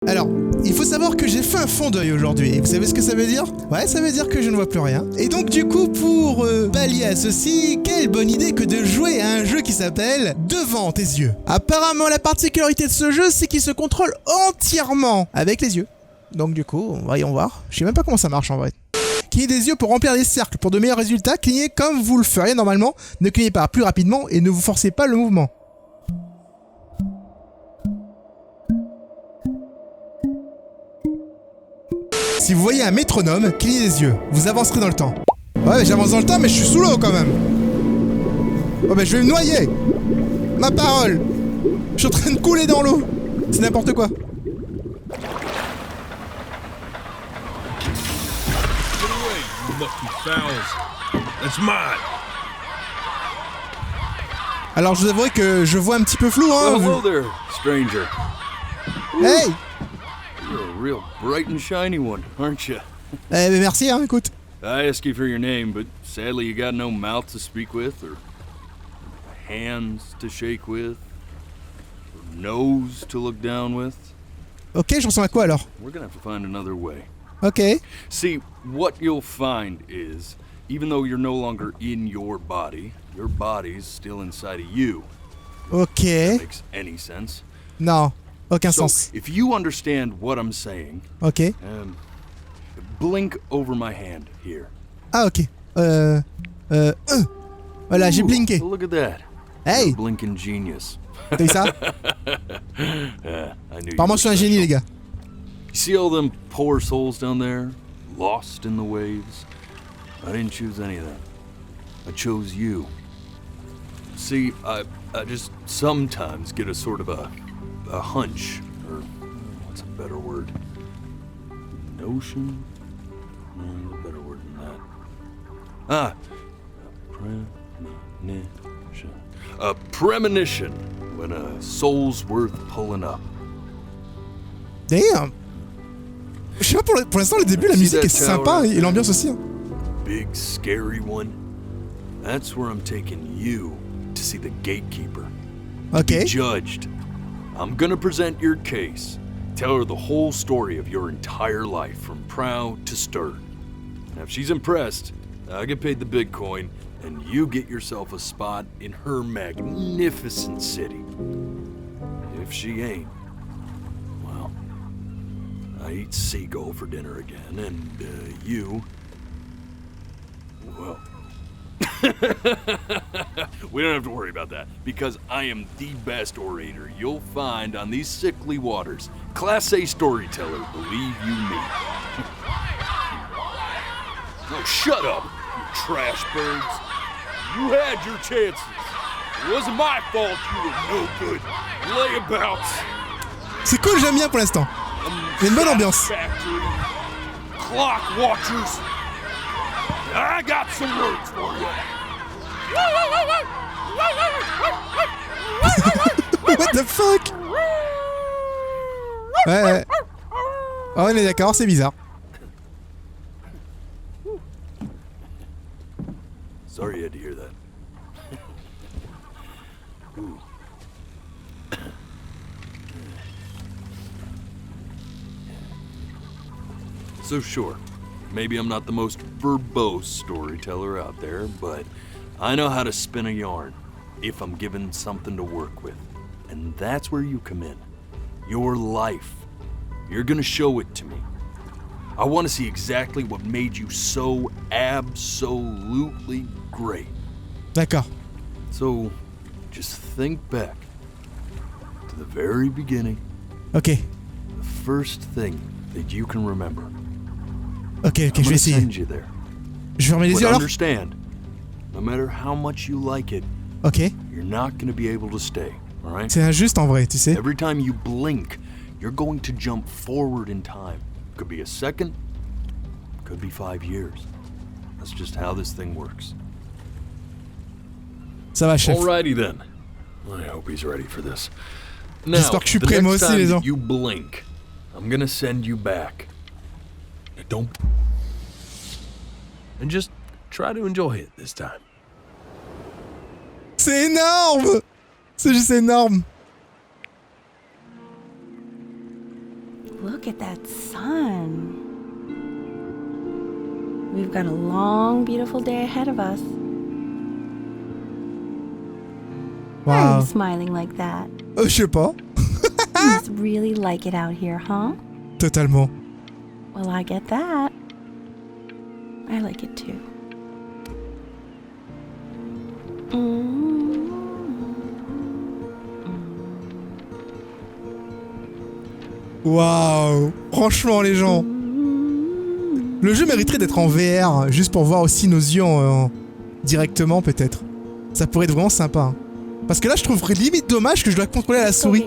Alors, il faut savoir que j'ai fait un fond d'œil aujourd'hui. Et vous savez ce que ça veut dire? Ouais, ça veut dire que je ne vois plus rien. Et donc du coup, pour pallier à ceci, quelle bonne idée que de jouer à un jeu qui s'appelle Devant tes yeux. Apparemment, la particularité de ce jeu, c'est qu'il se contrôle entièrement avec les yeux. Donc du coup, voyons voir. Je sais même pas comment ça marche en vrai. Clignez des yeux pour remplir les cercles. Pour de meilleurs résultats, clignez comme vous le feriez normalement. Ne clignez pas plus rapidement et ne vous forcez pas le mouvement. Si vous voyez un métronome, clignez les yeux. Vous avancerez dans le temps. Ouais, j'avance dans le temps, mais je suis sous l'eau quand même. Oh, mais je vais me noyer. Ma parole. Je suis en train de couler dans l'eau. C'est n'importe quoi. Alors je vous avouerai que je vois un petit peu flou, hein. Hello there, stranger. Hey. You're a real bright and shiny one, aren't you? Eh ben merci, hein, écoute. I asked you for your name, but sadly you got no mouth to speak with, or hands to shake with, or nose to look down with. Ok, je ressemble à quoi alors? We're gonna have to find another way. Ok. See, what you'll find is, even though you're no longer in your body's still inside of you. Ok. If that makes any sense. Non, aucun So, sens. if you understand what I'm saying, Ok. blink over my hand here. Ah ok. Voilà, j'ai blinké. Look at that. Hey. You're a blinking genius. T'as vu ça? Yeah, I knew Apparemment you je suis un génie les gars. You see all them poor souls down there, lost in the waves? I didn't choose any of them. I chose you. See, I just sometimes get a sort of a hunch, or what's a better word? Notion? No, a better word than that. Premonition. A premonition when a soul's worth pulling up. Damn. Je sais pas, pour l'instant le début la musique est sympa et l'ambiance aussi. Hein. Big scary one. That's where I'm taking you to see the gatekeeper. Ok. Be judged. I'm gonna present your case. Tell her the whole story of your entire life, from proud to stern. Now, if she's impressed, I get paid the big coin, and you get yourself a spot in her magnificent city. If she ain't, well, I eat seagull for dinner again, and you, well, we don't have to worry about that, because I am the best orator you'll find on these sickly waters. Class A storyteller, believe you me. Oh, shut up, you trash birds. You had your chances. It wasn't my fault you were no good. Layabouts. C'est cool, j'aime bien pour l'instant. Il y a une bonne ambiance. Factory, clock watchers. I got some words for you. What the fuck? Ouais. Oh, on est d'accord, c'est bizarre. Sorry you had to hear that. So sure, maybe I'm not the most verbose storyteller out there, but I know how to spin a yarn if I'm given something to work with. And that's where you come in. Your life. You're gonna show it to me. I want to see exactly what made you so absolutely great. D'accord. So, just think back to the very beginning. Ok. The first thing that you can remember. Ok, je vais essayer. Send you there. Je vais fermer les But yeux alors. understand, no matter how much you like it, Ok. you're not going to be able to stay, all right? C'est injuste en vrai, tu sais. Every time you blink, you're going to jump forward in time. Could be a second, could be 5 years. That's just how this thing works. Ça va, chef. Alrighty then. I hope he's ready for this. Now, J'espère que je suis the prêt moi next aussi, time les gens. that you blink, I'm gonna send you back. Don't. And just try to enjoy it this time. C'est énorme. C'est juste énorme. Look at that sun. We've got a long, beautiful day ahead of us. Why are Wow. you smiling like that? Je sais pas. You must really like it out here, huh? Totalement. Well, I get that. I like it too. Waouh. Franchement, les gens. Le jeu mériterait d'être en VR, juste pour voir aussi nos yeux directement, peut-être. Ça pourrait être vraiment sympa. Hein. Parce que là, je trouverais limite dommage que je dois contrôler à la souris.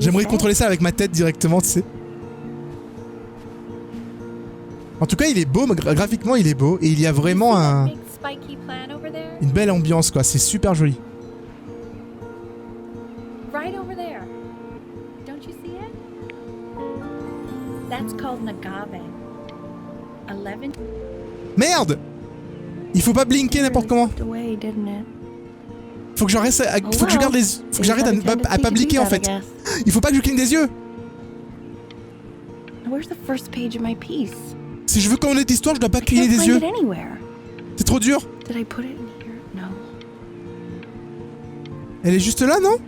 J'aimerais contrôler ça avec ma tête directement, tu sais. En tout cas, il est beau, graphiquement, il est beau. Et il y a vraiment une belle ambiance, quoi. C'est super joli. Right over there. Don't you see it? That's called Nagave. 11. Merde! Il faut pas blinker n'importe comment. Away, didn't it? Faut que j'arrête faut que je garde les... Faut que j'arrête à pas blinker en fait. Il faut pas que je cligne des yeux. Where's the first page of my piece? Si je veux connaître l'histoire, je dois pas cligner des yeux. C'est trop dur. Did I put it in here? No. Elle est juste là, non?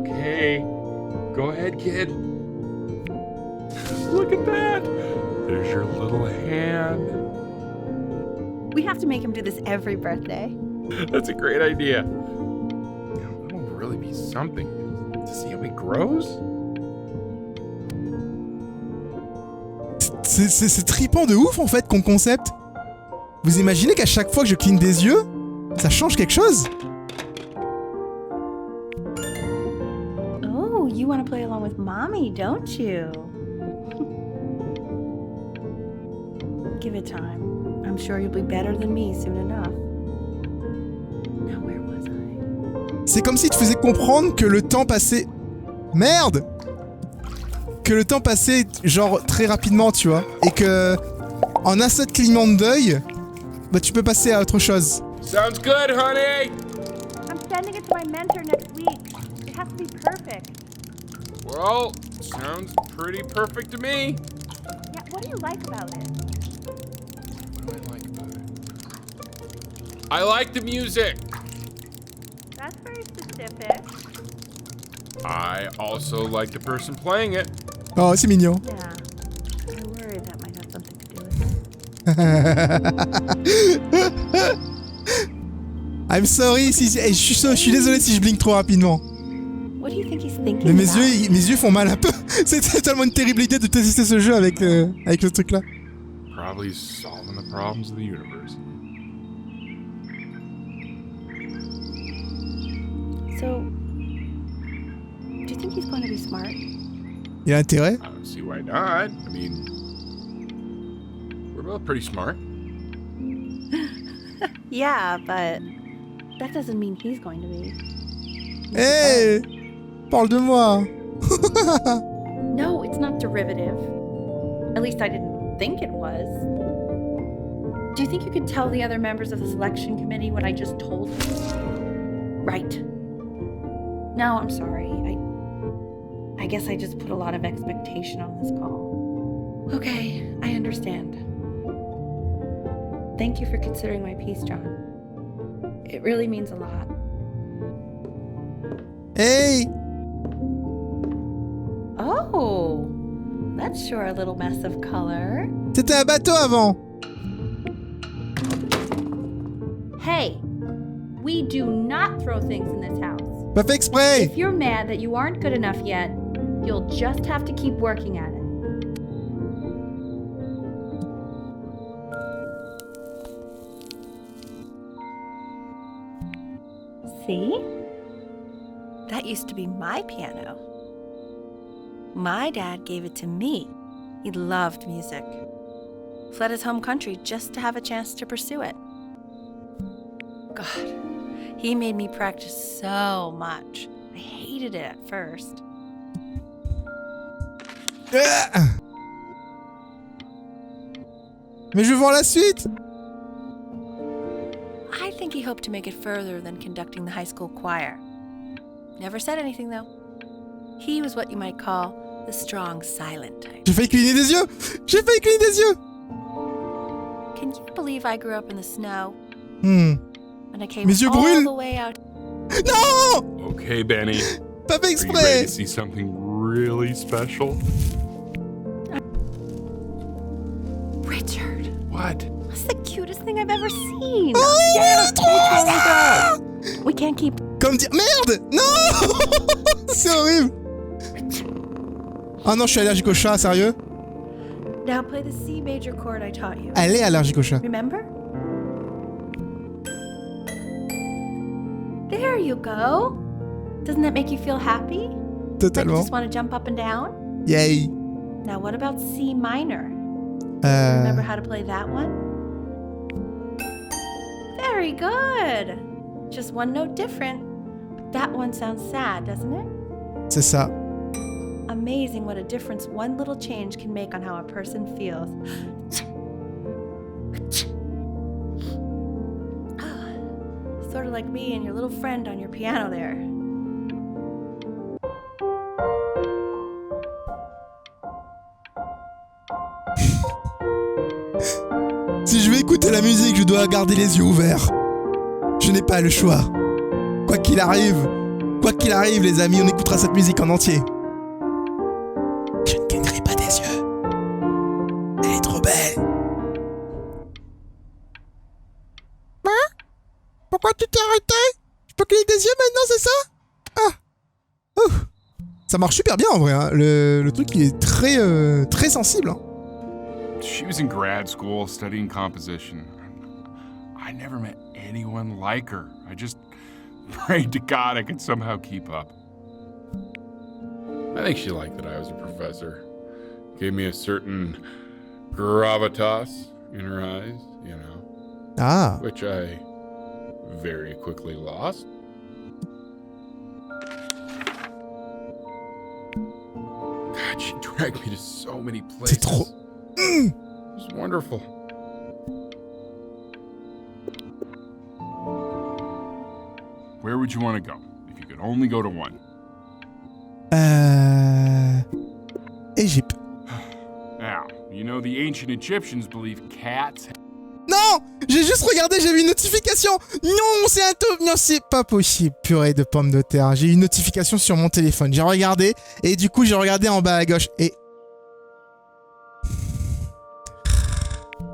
Okay. Go ahead, kid. Look at that. There's your little hand. We have to make him do this every birthday. That's a great idea. That'll really be something to see how he grows. C'est trippant de ouf en fait comme concept. Vous imaginez qu'à chaque fois que je cligne des yeux, ça change quelque chose? Oh, you want to play along with mommy, don't you? Give it time. I'm sure you'll be better than me soon enough. Now where was I? C'est comme si tu faisais comprendre que le temps passait... Merde! Que le temps passait genre très rapidement, tu vois. Et que en un seul clignement d'œil, bah tu peux passer à autre chose. Sounds good, honey. I'm sending it to my mentor next week. It has to be perfect. Well, sounds pretty perfect to me. Yeah, what do you like about it? What do I like about it? I like the music. That's very specific. I also like the person playing it. Oh, c'est mignon. Yeah. I worry that might have something to do with it. I'm sorry si je suis désolé si je blink trop rapidement. What do you think he's thinking Mais mes about? yeux font mal un peu. C'est tellement une terrible idée de tester ce jeu avec ce truc là. Probably solving the problems of the universe. So, do you think he's going to be smart? Il a intérêt. I don't see why not. I mean, we're both pretty smart. Yeah, but that doesn't mean he's going to be. Hey! Parle de moi. No, it's not derivative. At least I didn't think it was. Do you think you could tell the other members of the selection committee what I just told you? Right. No, I'm sorry. I guess I just put a lot of expectation on this call. Okay, I understand. Thank you for considering my piece, John. It really means a lot. Hey! Oh, that's sure a little mess of color. C'était un bateau avant. Hey, we do not throw things in this house. Pas fait exprès. If you're mad that you aren't good enough yet, you'll just have to keep working at it. See? That used to be my piano. My dad gave it to me. He loved music. Fled his home country just to have a chance to pursue it. God, he made me practice so much. I hated it at first. Mais je veux voir la suite. I think he hoped to make it further than conducting the high school choir. Never said anything, though. He was what you might call the strong, silent type. J'ai failli cligner des yeux. J'ai failli cligner des yeux. Can you believe I grew up in the snow? And I came Mes yeux all brûlent. the way out. Non. Okay, Benny. Pas fait Are you ready exprès. to see something really special? Richard, What? that's the cutest thing I've ever seen. Yeah, totally that. We can't keep. Comme dire... Merde. Non. C'est horrible. Ah non, je suis allergique au chat, sérieux? Now play the C major chord I taught you. Elle est allergique au chat. Remember? There you go. Doesn't that make you feel happy? Like you Totalement. just want to jump up and down? Yay. Now what about C minor? Remember how to play that one? Very good. Just one note different. But that one sounds sad, doesn't it? C'est ça. Amazing what a difference one little change can make on how a person feels. Sort of like me and your little friend on your piano there. Si je veux écouter la musique, je dois garder les yeux ouverts. Je n'ai pas le choix. Quoi qu'il arrive, les amis, on écoutera cette musique en entier. Je ne clignerai pas des yeux. Elle est trop belle. Hein? Pourquoi tu t'es arrêté? Je peux cligner des yeux maintenant, c'est ça? Ah. Ouh. Ça marche super bien en vrai. Hein. Le truc il est très sensible. Hein. She was in grad school studying composition. I never met anyone like her. I just prayed to God I could somehow keep up. I think she liked that I was a professor. Gave me a certain gravitas in her eyes, you know, Ah. which I very quickly lost. God, she dragged me to so many places. C'est trop. It was wonderful. Where would you want to go if you could only go to one? Égypte. Now, you know the ancient Egyptians believe cats. Non! J'ai juste regardé, j'ai vu une notification! Non, c'est un top! Non, c'est pas possible, purée de pommes de terre. J'ai eu une notification sur mon téléphone. J'ai regardé, et du coup, j'ai regardé en bas à gauche, et...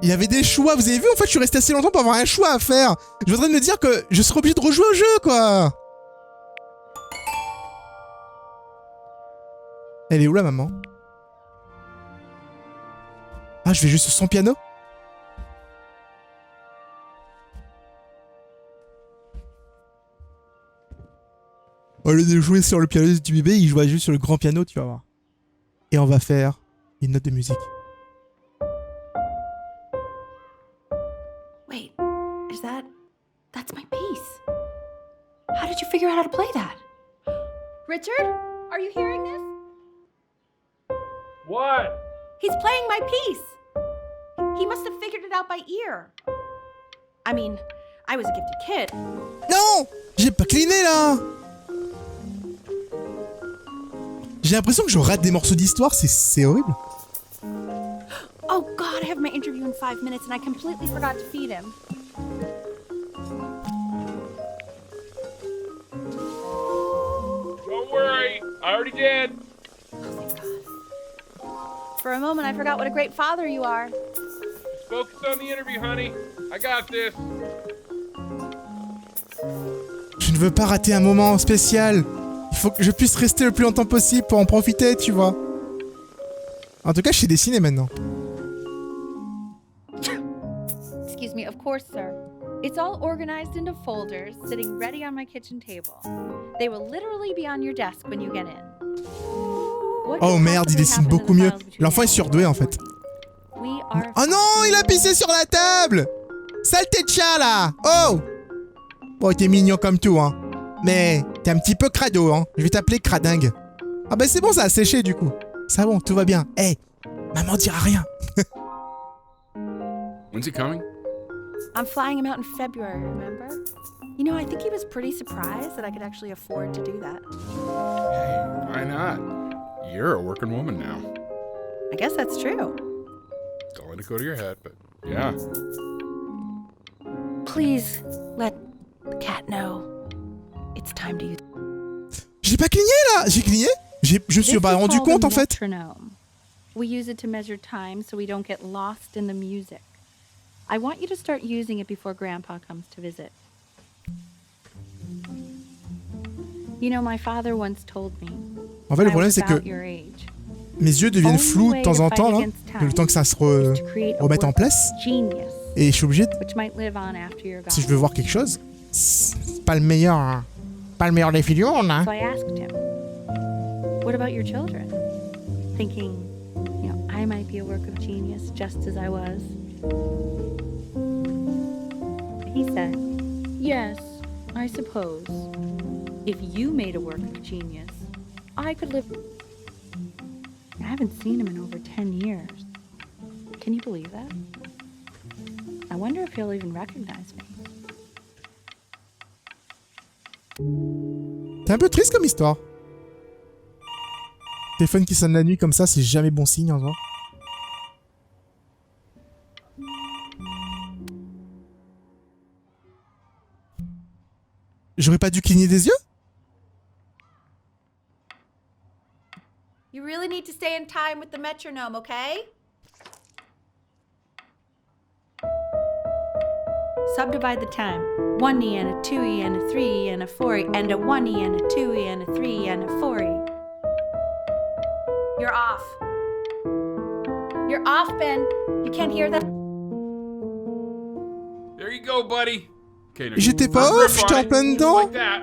Il y avait des choix, vous avez vu? En fait, je suis resté assez longtemps pour avoir un choix à faire. Je voudrais me dire que je serais obligé de rejouer au jeu, quoi! Elle est où, la maman? Ah, je vais juste sans piano? Au lieu de jouer sur le piano du bébé, il jouera juste sur le grand piano, tu vas voir. Et on va faire une note de musique. Wait, is that... That's my piece. How did you figure out how to play that? Richard, are you hearing this? What? He's playing my piece. He must have figured it out by ear. I mean, I was a gifted kid. Non! J'ai pas cliné là! J'ai l'impression que je rate des morceaux d'histoire, c'est horrible. Oh God, I have my interview in 5 minutes and I completely forgot to feed him. Don't worry, I already did. Oh, thank God. For a moment, I forgot what a great father you are. Just focus on the interview, honey. I got this. Je ne veux pas rater un moment spécial. Il faut que je puisse rester le plus longtemps possible pour en profiter, tu vois. En tout cas, je sais dessiner maintenant. Excuse me, of course, sir. It's all organized into folders, sitting ready on my kitchen table. They will literally be on your desk when you get in. What Oh could merde, il possibly dessine happen in beaucoup the mieux. files between L'enfant est now and surdoué en fait. We are Oh non, il a pissé sur la table! Saleté de chat là! Oh! Bon, t'es mignon comme tout, hein. Mais t'es un petit peu crado, hein. Je vais t'appeler cradingue. Ah bah c'est bon, ça a séché du coup. Ça bon, tout va bien. Hey, maman dira rien. When's he coming? I'm flying him out in February, remember? You know, I think he was pretty surprised that I could actually afford to do that. Hey, why not? You're a working woman now. I guess that's true. Don't let it go to your head, but yeah. Please let the cat know it's time to use. J'ai pas cligné là. J'ai cligné. Je me suis pas rendu compte en fait. Metronome. We use it to measure time so we don't get lost in the music. I want you to start using it before Grandpa comes to visit. You know, my father once told me. En fait, le problème c'est que mes yeux deviennent flous de temps en temps là, le temps que ça se remette en place. Et je suis obligé de... Si je veux voir quelque chose, c'est pas le meilleur, hein. Pas le meilleur des films, hein. So I asked him, "What about your children?" Thinking, you know, I might be a work of genius just as I was. He said, "Yes, I suppose. If you made a work of genius, I could live." I haven't seen him in over 10 years. Can you believe that? I wonder if he'll even recognize me. C'est un peu triste comme histoire. Téléphone qui sonne la nuit comme ça, c'est jamais bon signe en soi. J'aurais pas dû cligner des yeux? You really need to stay in time with the metronome, okay? Subdivide the time. 1E and a 2E and a 3E and a 4E and a 1E and a 2E and a 3E and a 4E. You're off. You're off, Ben. You can't hear that? There you go, buddy. Okay, now J'étais pas off, j'étais en plein dedans. Like that.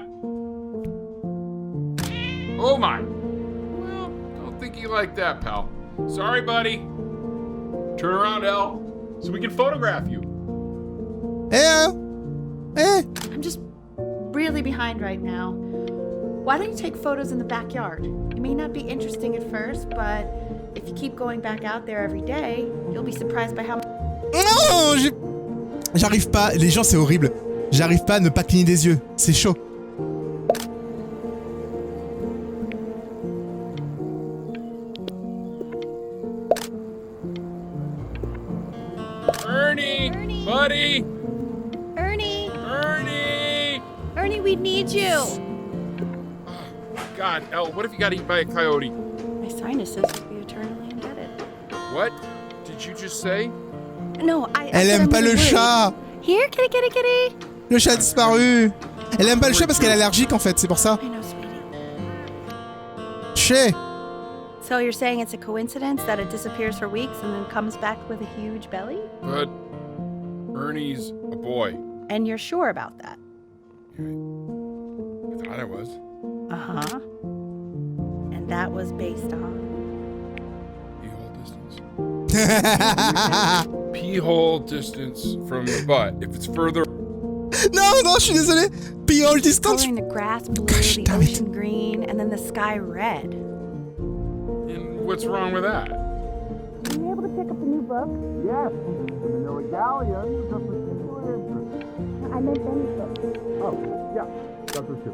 Oh my. Well, don't think you like that, pal. Sorry, buddy. Turn around, L, so we can photograph you. I'm just really behind right now. Why don't you take photos in the backyard? It may not be interesting at first, but if you keep going back out there every day, you'll be surprised by how much... Non, j'arrive pas. Les gens, c'est horrible. J'arrive pas à ne pas cligner des yeux. C'est chaud. Ernie, buddy. Ernie! Ernie! Ernie, we need you! God, L, what if you got eaten by a coyote? My sinuses will be eternally indebted. What did you just say? No, Elle aime pas le chat. Here, kitty, kitty, kitty! Le chat a disparu. Elle aime pas le chat parce qu'elle est allergique en fait, c'est pour ça. I know, sweetie. Chez. So you're saying it's a coincidence that it disappears for weeks and then comes back with a huge belly? But Ernie's a boy. And you're sure about that? I thought I was. Uh-huh. And that was based on? Pee-hole distance. Pee-hole distance from the butt. If it's further... Non, je suis désolé. Pee-hole distance. Coloring the grass blue, Gosh, the damn it. ocean green, and then the sky red. And what's wrong with that? Were you able to pick up the new book? Yes, the regalian of particular interest. I meant Benny's book. Oh, yeah, that's it too.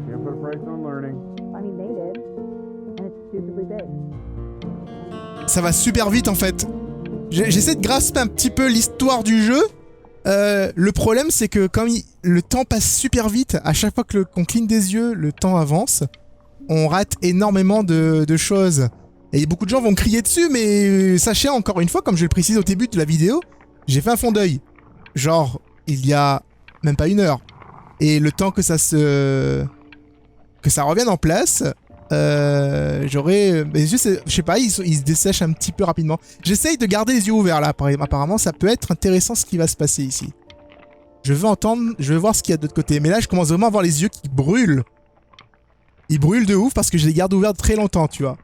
Can't put a price on learning. I mean, they did. And it's stupidly big. Ça va super vite en fait. J'essaie de grasper un petit peu l'histoire du jeu. Le problème c'est que comme le temps passe super vite, à chaque fois qu'on cligne des yeux, le temps avance. On rate énormément de choses. Et beaucoup de gens vont crier dessus, mais sachez encore une fois, comme je le précise au début de la vidéo, j'ai fait un fond d'œil. Genre, il y a même pas 1 heure. Et le temps que ça revienne en place, j'aurais... Les yeux, je sais pas, ils se dessèchent un petit peu rapidement. J'essaye de garder les yeux ouverts là, apparemment ça peut être intéressant ce qui va se passer ici. Je veux voir ce qu'il y a de l'autre côté. Mais là, je commence vraiment à voir les yeux qui brûlent. Ils brûlent de ouf parce que je les garde ouverts très longtemps, tu vois.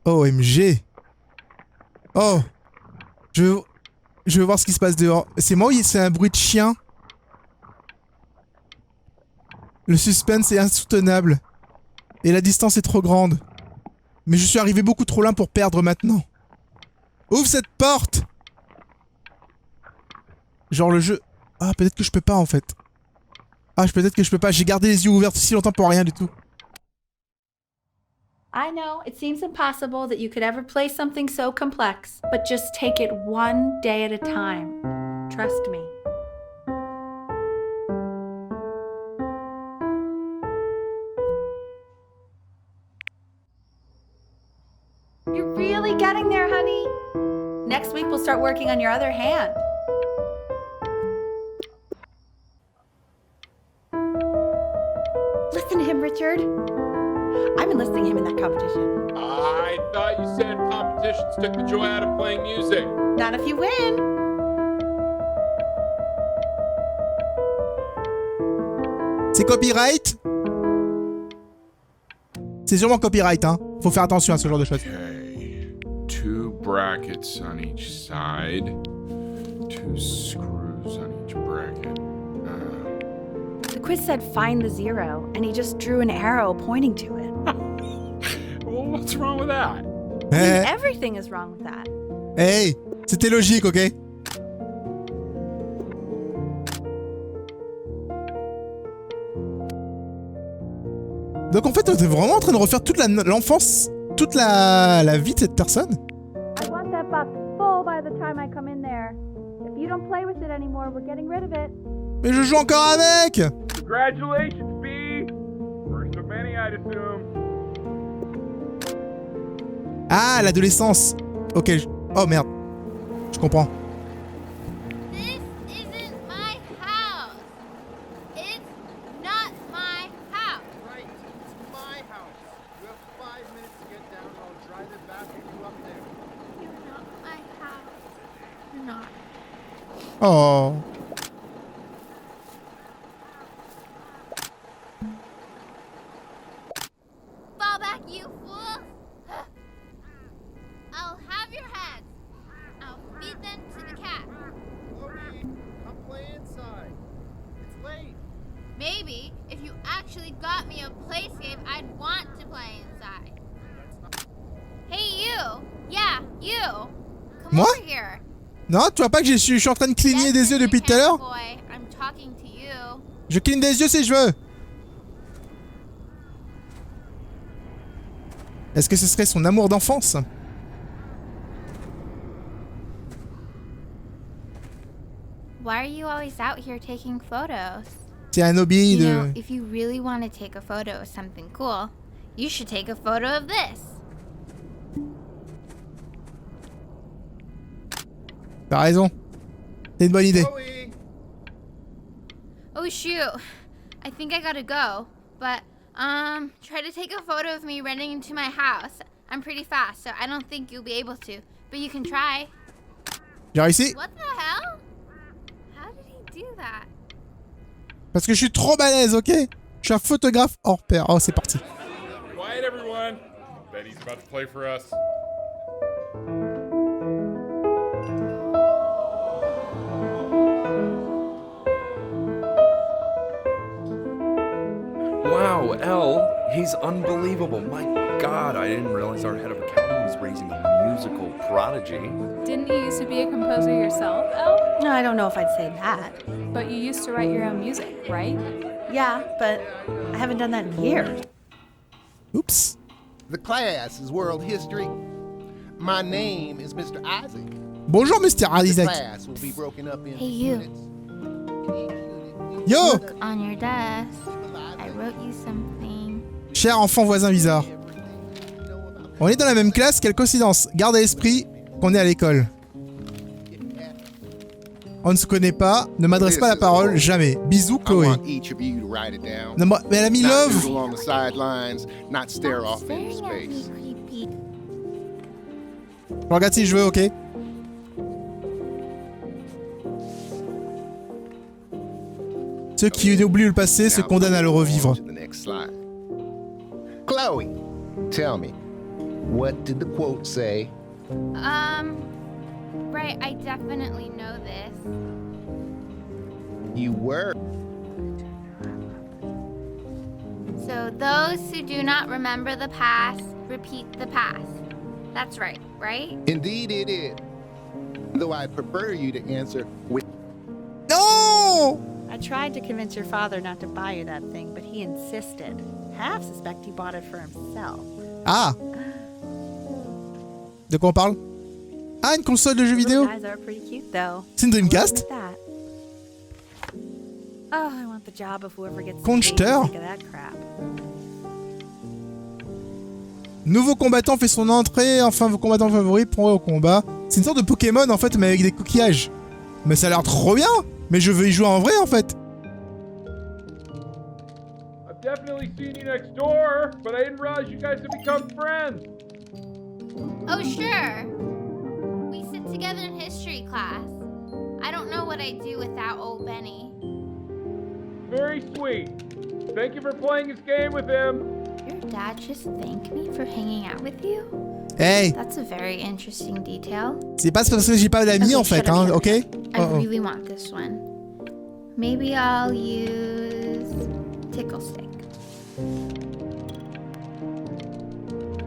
OMG. Oh. Je veux voir ce qui se passe dehors. C'est moi ou c'est un bruit de chien? Le suspense est insoutenable. Et la distance est trop grande. Mais je suis arrivé beaucoup trop loin pour perdre maintenant. Ouvre cette porte! Genre le jeu... Ah, peut-être que je peux pas en fait. Ah, peut-être que je peux pas. J'ai gardé les yeux ouverts si longtemps pour rien du tout. I know it seems impossible that you could ever play something so complex, but just take it one day at a time. Trust me. You're really getting there, honey. Next week we'll start working on your other hand. Listen to him, Richard. I'm enlisting him in that competition. I thought you said competitions took the joy out of playing music. Not if you win. C'est copyright? C'est sûrement copyright, hein. Faut faire attention à ce genre de choses. Okay. 2 brackets on each side. 2 screws on each bracket. The quiz said find the zero, and he just drew an arrow pointing to it. Well, what's wrong with that? Eh, Everything is wrong with that. hey, c'était logique, ok? Donc en fait, t'es vraiment en train de refaire toute l'enfance, toute la vie de cette personne? I want that box full by the time I come in there. If you don't play with it anymore, we're getting rid of it. Mais je joue encore avec! Congratulations, B! First of many, I'd assume. Ah, l'adolescence. Ok. Oh merde. Je comprends. This isn't my house. It's not my house. Right, it's my house. You have 5 minutes to get down, and I'll drive it back and you up there. You're not my house. You're not. Oh. Fall back, you fool. I'll have your heads. I'll feed them to the cat. Chloe, come play inside. It's late. Maybe if you actually got me a place game, I'd want to play inside. Hey, you. Yeah, you. Come Moi? over here. Non, tu vois pas que je suis en train de cligner Yes, des yeux Mr. depuis tout à l'heure? Cowboy, I'm talking to you. Je cligne des yeux si je veux. Est-ce que ce serait son amour d'enfance? Why are you always out here taking photos? C'est un hobby You know, de... if you really want to take a photo of something cool, you should take a photo of this. T'as raison. C'est une bonne idée. Chloe! Oh shoot, I think I gotta go. But, try to take a photo of me running into my house. I'm pretty fast, so I don't think you'll be able to. But you can try. J'ai réussi. What the hell? How did he do that? Parce que je suis trop balèze, ok? Je suis un photographe hors pair. Oh, c'est parti. Quiet, everyone. Bet he's about to play for us. Wow, Elle, he's unbelievable. My God, I didn't realize our head of accounting was raising a musical prodigy. Didn't you used to be a composer yourself, Elle? No, I don't know if I'd say that. But you used to write your own music, right? Yeah, but I haven't done that in years. Oups. The class is world history. My name is Mr. Isaac. Bonjour, Mr. The Isaac. class will be broken up into Hey, you. units. Yo! Look on your desk. I wrote you something. Cher enfant voisin bizarre. On est dans la même classe, quelle coïncidence. Garde à l'esprit qu'on est à l'école. On ne se connaît pas, ne m'adresse pas la parole, jamais. Bisous, I Chloé. want each of you to write it down. Non, mais elle a mis Not love. doodle on the sidelines, not stare off into Staring at me, space. creepy. Je regarde si je veux, ok? Ceux qui oublient le passé se Now, condamnent à le revivre. to the next slide. Chloe, tell me, what did the quote say? Right, I definitely know this. You were. So those who do not remember the past, repeat the past. That's right, right? Indeed it is. Though I prefer you to answer with tried to convince your father not to buy you that thing, but he insisted. Half suspect he bought it for himself. Ah. De quoi on parle? Ah, une console de jeux vidéo? Guys are pretty cute, though. C'est une Dreamcast? Look at that. Oh, I want the job of whoever gets Conjeteur? sick of that crap. Nouveau combattant fait son entrée, enfin vos combattants favoris pourront au combat. C'est une sorte de Pokémon en fait, mais avec des coquillages. Mais ça a l'air trop bien! Mais je veux y jouer en vrai en fait! I've definitely seen you next door, but I didn't realize you guys had become friends. Oh, sure. We sit together in history class. I don't know what I'd do without old Benny. Very sweet. Thank you for playing this game with him. Your dad just thanked me for hanging out with you? Hey! That's a very interesting detail. C'est pas parce que j'ai pas d'amis en fait, hein, ok? I really want this one. Maybe I'll use tickle stick.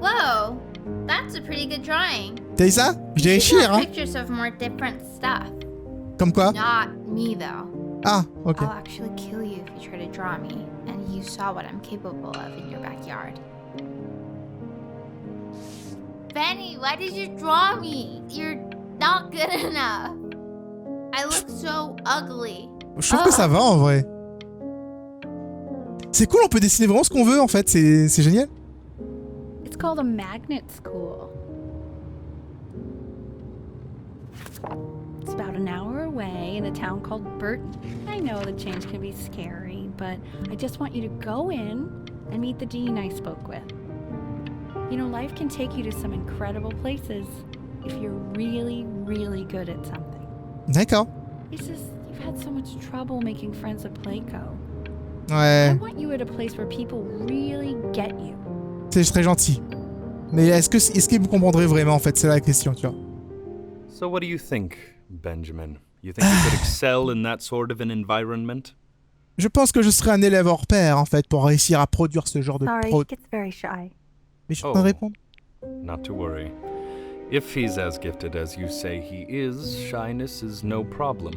Whoa! That's a pretty good drawing. T'as vu ça? Je déchire, hein? Pictures of more different stuff. Comme quoi? Not me though. Ah, ok. I'll actually kill you if you try to draw me, and you saw what I'm capable of in your backyard. Benny, why did you draw me? You're not good enough. I look so ugly. Je trouve que ça va en vrai. C'est cool, on peut dessiner vraiment ce qu'on veut en fait, c'est génial. It's called a magnet school. It's about an hour away in a town called Burton. I know the change can be scary, but I just want you to go in and meet the dean I spoke with. You know, life can take you to some incredible places if you're really, really good at something. D'accord. It's just, you've had so much trouble making friends at Playco. Ouais. I want you at a place where people really get you. C'est très gentil. Mais est-ce qu'ils me comprendraient vraiment en fait? C'est la question, tu vois. So what do you think, Benjamin? You think you could excel in that sort of an environment? Je pense que je serais un élève hors pair en fait pour réussir à produire ce genre de Sorry, he gets very shy. Mais je suis en train de répondre. Not to worry. If he's as gifted as you say he is, shyness is no problem.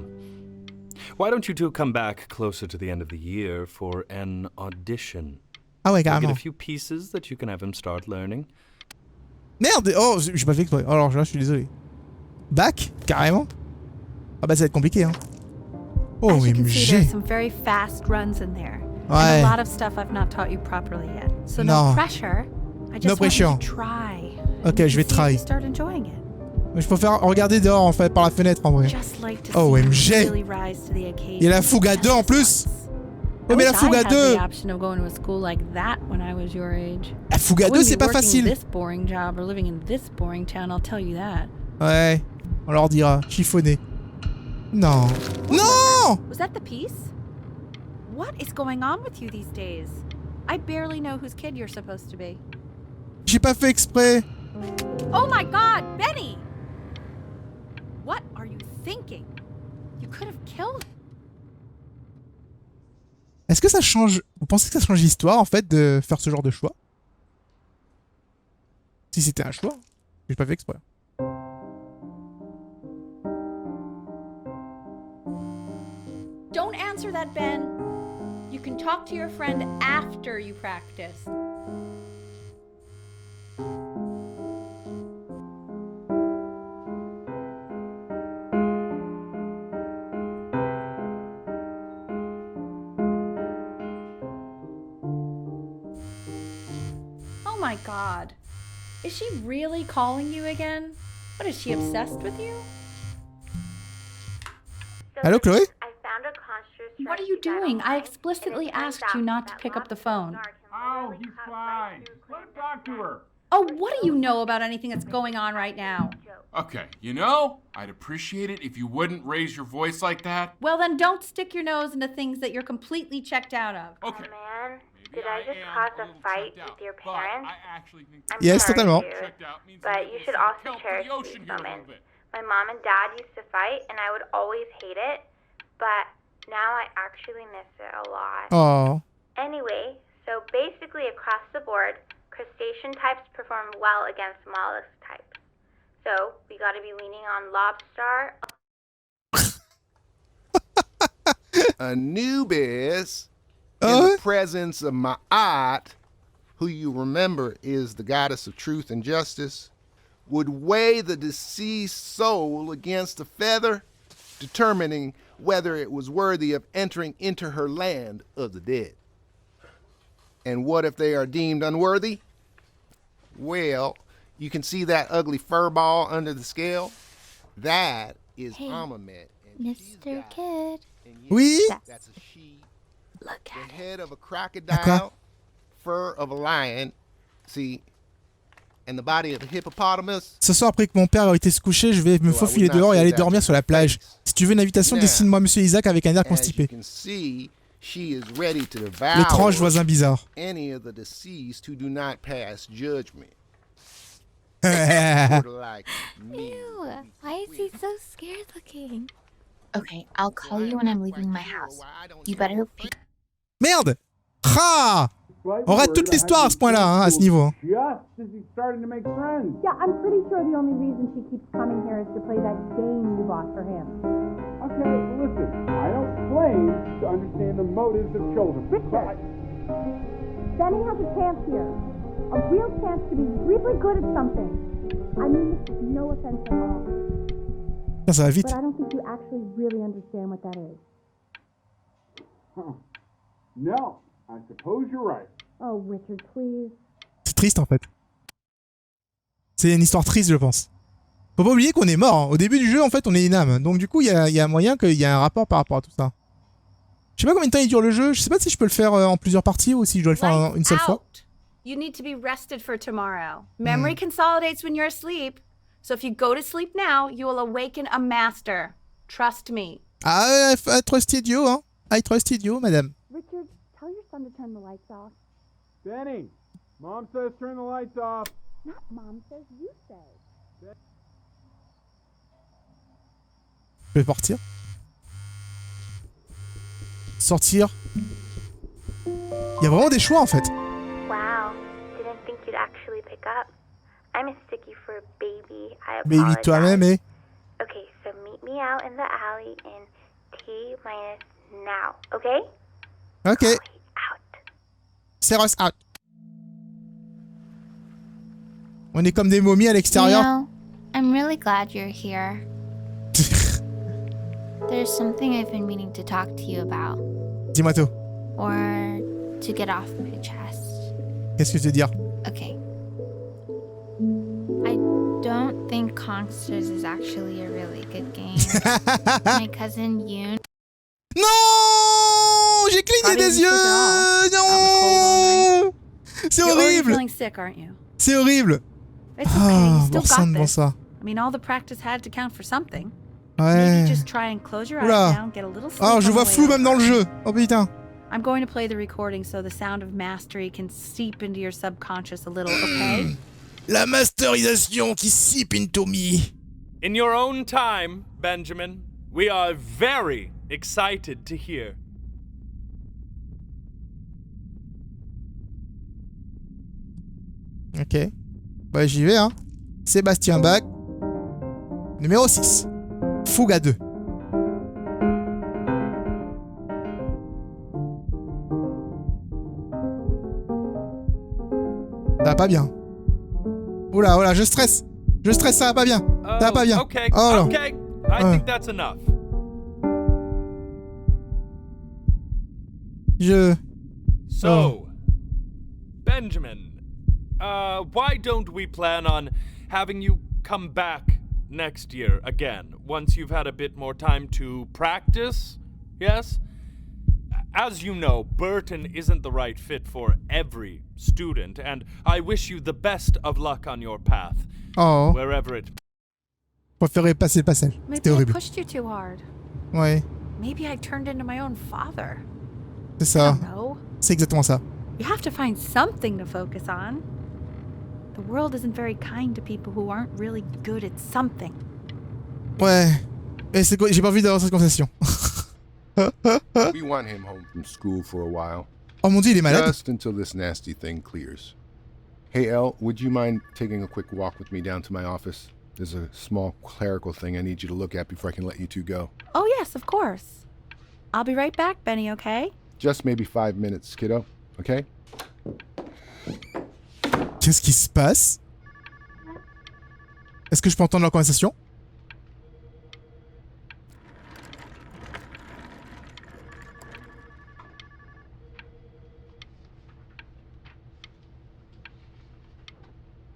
Why don't you two come back closer to the end of the year for an audition? Ah ouais, Get carrément. a few pieces that you can have him start learning. Merde! Oh, j'ai pas fait exprès. Alors là, je suis désolé. Back? Carrément? Ah bah ça va être compliqué, hein. Oh, As you can see, there's MG! some very fast runs in there. Ouais. And a lot of stuff I've not taught you properly yet. So Non. no pressure. I just No want you pressure. to try. Ok, And je vais see if try. you start enjoying it. Mais je préfère regarder dehors en fait, par la fenêtre en vrai. Just like to Oh, see you MG! really rise to the occasion. Il y a la fougue à deux en plus! I Ouais, mais la wish fougue I à had deux! the option of going to a school like that when I was your age. La fougue à I deux, wouldn't c'est be pas working facile! this boring job or living in this boring town, I'll tell you that. Ouais, on leur dira, chiffonné. Non. Non! Was that the piece? What is going on with you these days? I barely know whose kid you're supposed to be. J'ai pas fait exprès. Oh my god, Benny! What are you thinking? You could have killed. Est-ce que ça change... Vous pensez que ça change l'histoire en fait de faire ce genre de choix? Si c'était un choix, j'ai pas fait exprès. Don't answer that, Ben. You can talk to your friend after you practice. Oh my god. Is she really calling you again? What, is she obsessed with you? Hello, Chloe? What are you doing? I explicitly asked you not to pick up the phone. Oh, he's fine. Let him talk to her. Oh, what do you know about anything that's going on right now? Okay, you know, I'd appreciate it if you wouldn't raise your voice like that. Well, then don't stick your nose into things that you're completely checked out of. Okay. Man, maybe did I just am cause a a little fight checked out, with your but parents? I actually think I'm Yes, sorry, totalement. dude, checked out means but that you there's should some also kelp in cherish the ocean these here a little moments. bit. My mom and dad used to fight, and I would always hate it, but now I actually miss it a lot. Oh. Anyway, so basically across the board, crustacean types perform well against mollusk types. So we gotta be leaning on lobster. Anubis, in the presence of Ma'at, who you remember is the goddess of truth and justice, would weigh the deceased soul against a feather, determining whether it was worthy of entering into her land of the dead. And what if they are deemed unworthy? Well, you can see that ugly fur ball under the scale? That is Amamet. Mr. Kid. Oui? That's a she. Look The at it. head of a crocodile, fur of a lion, see, and the body of a hippopotamus. Ce soir, après que mon père a été se coucher, je vais me faufiler dehors et aller dormir sur la plage. Si tu veux une invitation, dessine-moi Monsieur Isaac avec un air constipé. L'étrange voisin bizarre. Any of the deceased who do not pass judgment. Ew, why is he so scared looking? Okay, I'll call you when I'm leaving my house. You better pick. Merde! Ah! On rate toute l'histoire à ce point-là, hein, à ce niveau. Just as he's starting to make friends. Yeah, I'm pretty sure the only reason she keeps coming here is to play that game you bought for him. Okay, listen, I don't claim to understand the motives of children. Richard! Benny has a chance here. A real chance to be really good at something. I mean this with no offense at all. Ça va vite. But I don't think you actually really understand what that is. Huh. No, I suppose you're right. Oh, Richard, please. C'est triste en fait. C'est une histoire triste, je pense. Faut pas oublier qu'on est mort. Hein. Au début du jeu, en fait, on est une âme. Donc du coup, il y a moyen qu'il y ait un rapport par rapport à tout ça. Je sais pas combien de temps il dure le jeu. Je sais pas si je peux le faire en plusieurs parties ou si je dois le faire une seule fois. You need to be rested for tomorrow. Memory consolidates when you're asleep. So if you go to sleep now, you will awaken a master. Trust me. I trusted you, hein. I trusted you, madame. Richard, tell your son to turn the lights off. Benny, Mom says turn the lights off. Not Mom says, you say. Je vais partir. Sortir. Il y a vraiment des choix en fait. Wow, didn't think you'd actually pick up. I'm a sticky for a baby. I apologize. Baby toi-même, eh? Okay, so meet me out in the alley in T- now, okay? Okay. Out. Seroths out. On est comme des momies à l'extérieur. You know, I'm really glad you're here. There's something I've been meaning to talk to you about. Dis-moi tout. Or to get off my chest. Qu'est-ce que tu veux dire? Okay. I don't think Consters is actually a really good game. My cousin Yoon. Non! J'ai cligné des yeux! Non! C'est horrible! You're feeling sick, aren't you? C'est horrible! It's okay, you still got bon this. ça. I mean, all the practice had to count for something. Ouais. Maybe just try and close your eyes Oula. down, get a little sleep. Oh, je on vois the way flou over. même dans le jeu. Oh putain. I'm going to play the recording so the sound of mastery can seep into your subconscious a little, okay? La masterisation qui seep into me. In your own time, Benjamin, we are very excited to hear. Ok. Bah j'y vais, hein. Sébastien Bach. Numéro 6. Fougue à 2. Ça va pas bien. Oula, oula, je stresse. Je stresse, ça va pas bien. Ça va pas bien. Okay, Oh là. okay. I think that's enough. So, Benjamin, why don't we plan on having you come back next year again, once you've had a bit more time to practice? Yes? As you know, Burton isn't the right fit for every student, and I wish you the best of luck on your path, Oh. wherever it... Je préférais passer le passage. C'était Maybe I horrible. pushed you too hard. Ouais, Maybe I turned into my own father. c'est I ça. don't know. C'est exactement ça. You have to find something to focus on. The world isn't very kind to people who aren't really good at something. Ouais. Et c'est quoi? J'ai pas envie d'avoir cette conversation. We want him home from school for a while. Oh mon dieu, il est malade. Just until this nasty thing clears. Hey, Elle, would you mind taking a quick walk with me down to my office? There's a small clerical thing I need you to look at before I can let you two go. Oh, yes, of course. I'll be right back, Benny, okay? Just maybe 5 minutes, kiddo. Okay? Qu'est-ce qui se passe? Est-ce que je peux entendre leur conversation?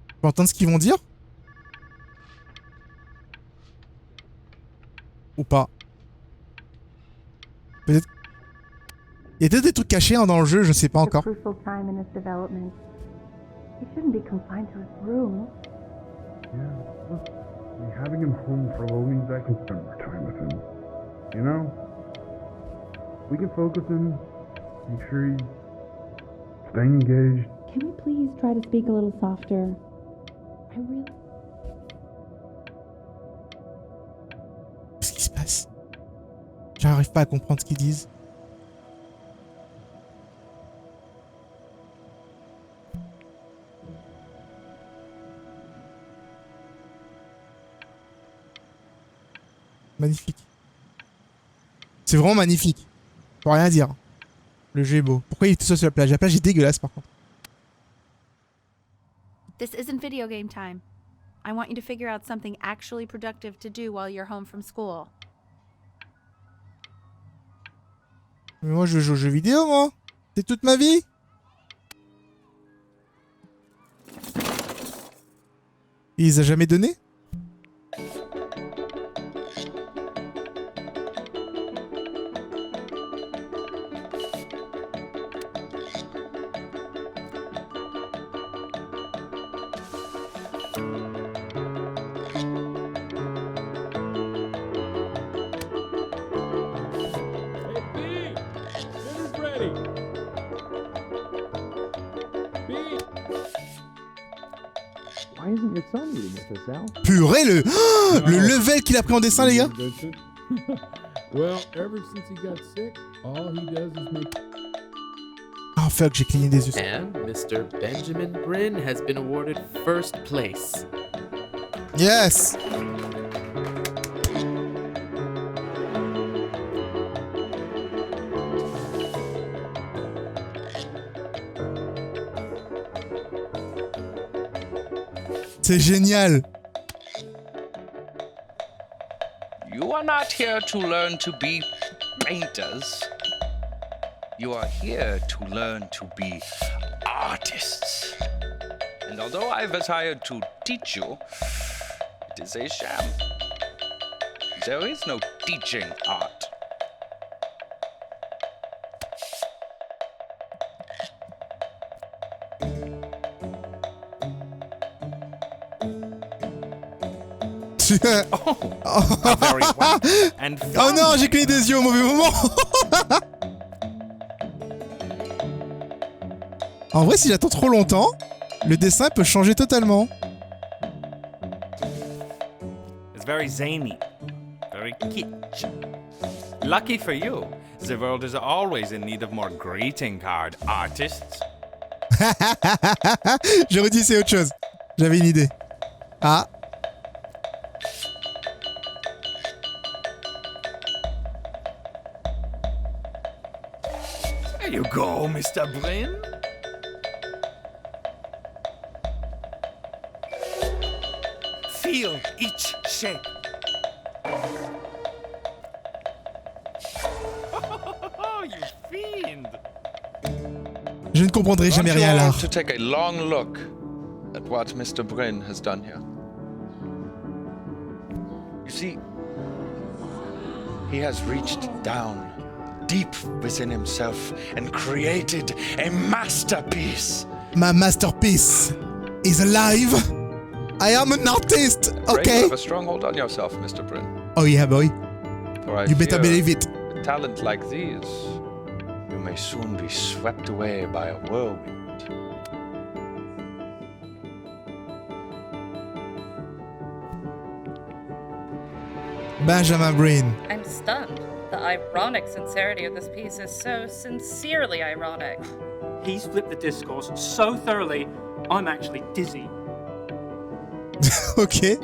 Je peux entendre ce qu'ils vont dire? Ou pas? Peut-être... Il y a peut-être des trucs cachés hein, dans le jeu, je sais pas encore. Crucial time in his development. He shouldn't be confined to his room. Yeah, look, having him home for a while means I can spend more time with him. You know? We can focus him, make sure he's staying engaged. Can we please try to speak a little softer? I really... Qu'est-ce qui se passe? J'arrive pas à comprendre ce qu'ils disent. Magnifique. C'est vraiment magnifique. Faut rien dire. Le jeu est beau. Pourquoi il est tout seul sur la plage? La plage est dégueulasse par contre. This isn't video game time. I want you to figure out something actually productive to do while you're home from school. Mais moi je joue aux jeux vidéo moi. C'est toute ma vie. Il les a jamais donnés? Purée, le level qu'il a pris en dessin, les gars. Well, ever since he got sick, all he does is make... Oh fuck, j'ai cligné des yeux. And Mr. Benjamin Bryn has been awarded first place. Yes. C'est génial. You are not here to learn to be painters. You are here to learn to be artists. And although I was hired to teach you, it is a sham. There is no teaching art. Oh non, j'ai cligné des yeux au mauvais moment. En vrai, si j'attends trop longtemps, le dessin peut changer totalement. It's very zany, very kitsch. Lucky for you, the world is always in need of more greeting card artists. J'aurais dit c'est autre chose. J'avais une idée. Ah. There you go, Mr. Bryn. Feel each shape. Oh, you fiend. Je ne comprendrai jamais rien à l'art. To take a long look at what Mr. Bryn has done here. You see, he has reached down deep within himself and created a masterpiece. My masterpiece is alive. I am an artist, okay? You have a strong hold on yourself, Mr. Bryn. Oh yeah, boy. You better believe it. With talent like these, you may soon be swept away by a whirlwind. Benjamin Bryn. I'm stunned. The ironic sincerity of this piece is so sincerely ironic. He's flipped the discourse so thoroughly, I'm actually dizzy. Okay.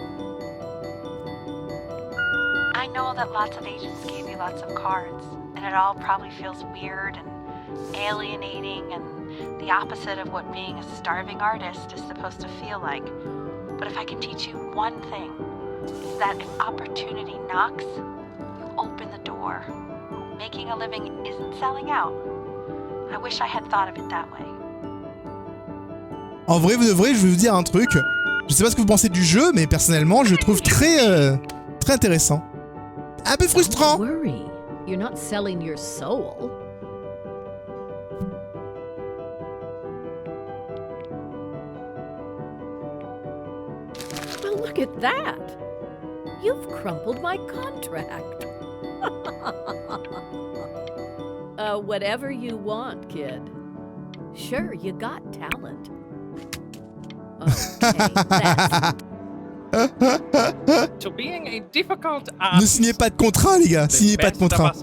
I know that lots of agents gave you lots of cards, and it all probably feels weird and alienating and the opposite of what being a starving artist is supposed to feel like. But if I can teach you one thing, it's that if opportunity knocks, you open the door. Making a living isn't selling out. I wish I had thought of it that way. En vrai, de vrai, je vais vous dire un truc. Je sais pas ce que vous pensez du jeu, mais personnellement, je le trouve très intéressant. Un peu frustrant. Don't worry. You're not selling your soul. Well, look at that. You've crumpled my contract. Whatever you want, kid. Sure, you got talent. Okay, that's... To being a difficult Ne signez pas de contrat, les gars. Signez pas de contrat.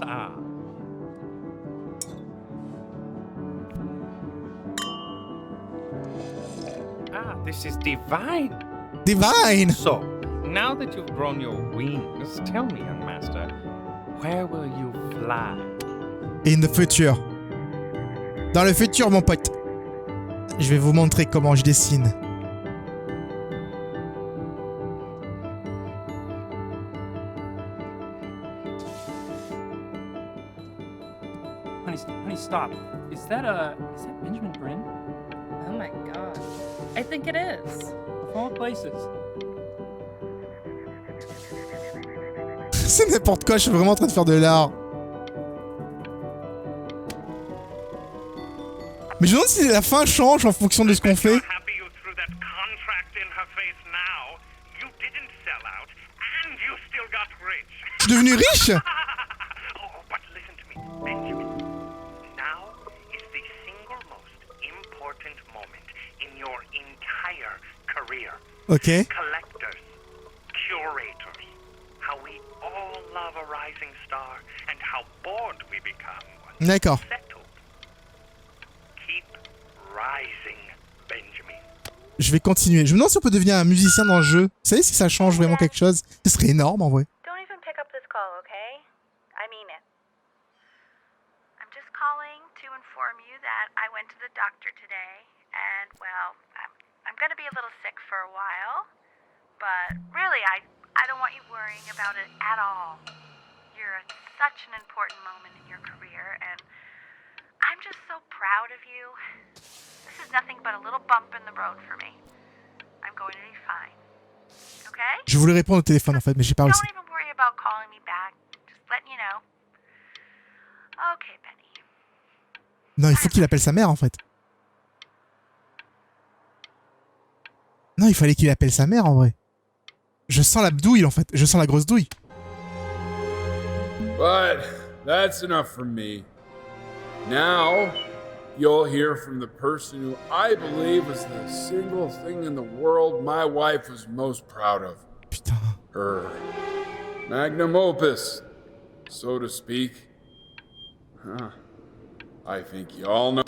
This is divine. Divine. So, now that you've grown your wings, tell me, young master, where will you fly? In the future. Dans le futur, mon pote. Je vais vous montrer comment je dessine. Honey, stop. Is that Benjamin Brin? Oh my god. I think it is. Of all places. C'est n'importe quoi, je suis vraiment en train de faire de l'art. Mais je me demande si la fin change en fonction de ce qu'on fait. Je suis devenu riche? Ok. Collectors, curators, how we all love a rising star and how bored we become. D'accord. Keep rising, Benjamin. Je vais continuer. Je me demande si on peut devenir un musicien dans le jeu. Vous savez si ça change vraiment quelque chose? Ce serait énorme en vrai. Don't even pick up this call, okay? I mean it. I'm just calling to inform you that I went to the doctor today, and well, I'm gonna be a little sick for a while, but really, I don't want you worrying about it at all. You're at such an important moment in your career, and I'm just so proud of you. This is nothing but a little bump in the road for me. I'm going to be fine. Okay? Je voulais répondre au téléphone en fait, mais j'ai pas réussi. Don't even worry about calling me back. Just letting you know. Okay, Benny. Non, il faut qu'il appelle sa mère en fait. Non, il fallait qu'il appelle sa mère en vrai. Je sens la douille en fait. Je sens la grosse douille. But that's enough from me. Now, you'll hear from the person who I believe was the single thing in the world my wife was most proud of. Putain. Her magnum opus, so to speak. Huh. I think you all know.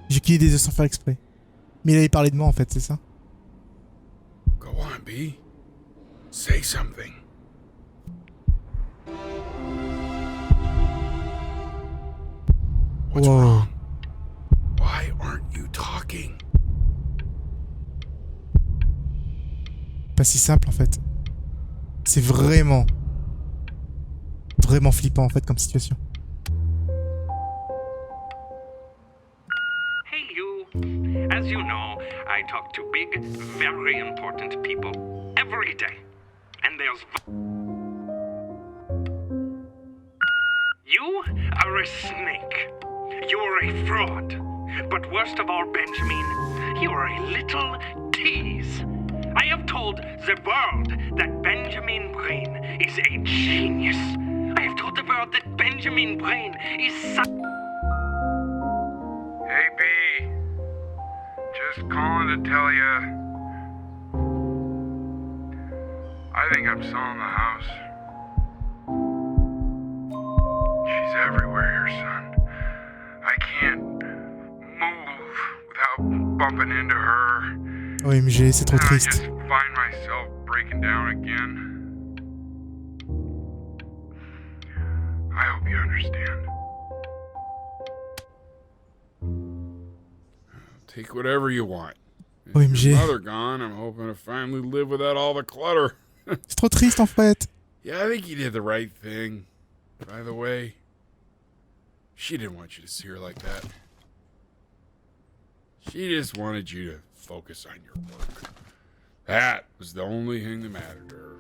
J'ai quitté des yeux sans faire exprès. Mais il avait parlé de moi en fait, c'est ça? Go on, B. Say something. What's wrong? Why aren't you talking? Pas si simple en fait. C'est vraiment flippant en fait comme situation. Hey, you. As you know, I talk to big, very important people every day. And there's... You are a snake. You're a fraud. But worst of all, Benjamin, you're a little tease. I have told the world that Benjamin Brain is a genius. I have told the world that Benjamin Brain is Hey, B. Just calling to tell you. I think I'm selling the house. She's everywhere here, son. I can't move without bumping into her. OMG, c'est trop I triste. just find myself breaking down again. take whatever you want. OMG. With your mother gone, I'm hoping to finally live without all the clutter. C'est trop triste en fait. Yeah, I think you did the right thing. By the way, she didn't want you to see her like that. She just wanted you to focus on your work. That was the only thing that mattered to her.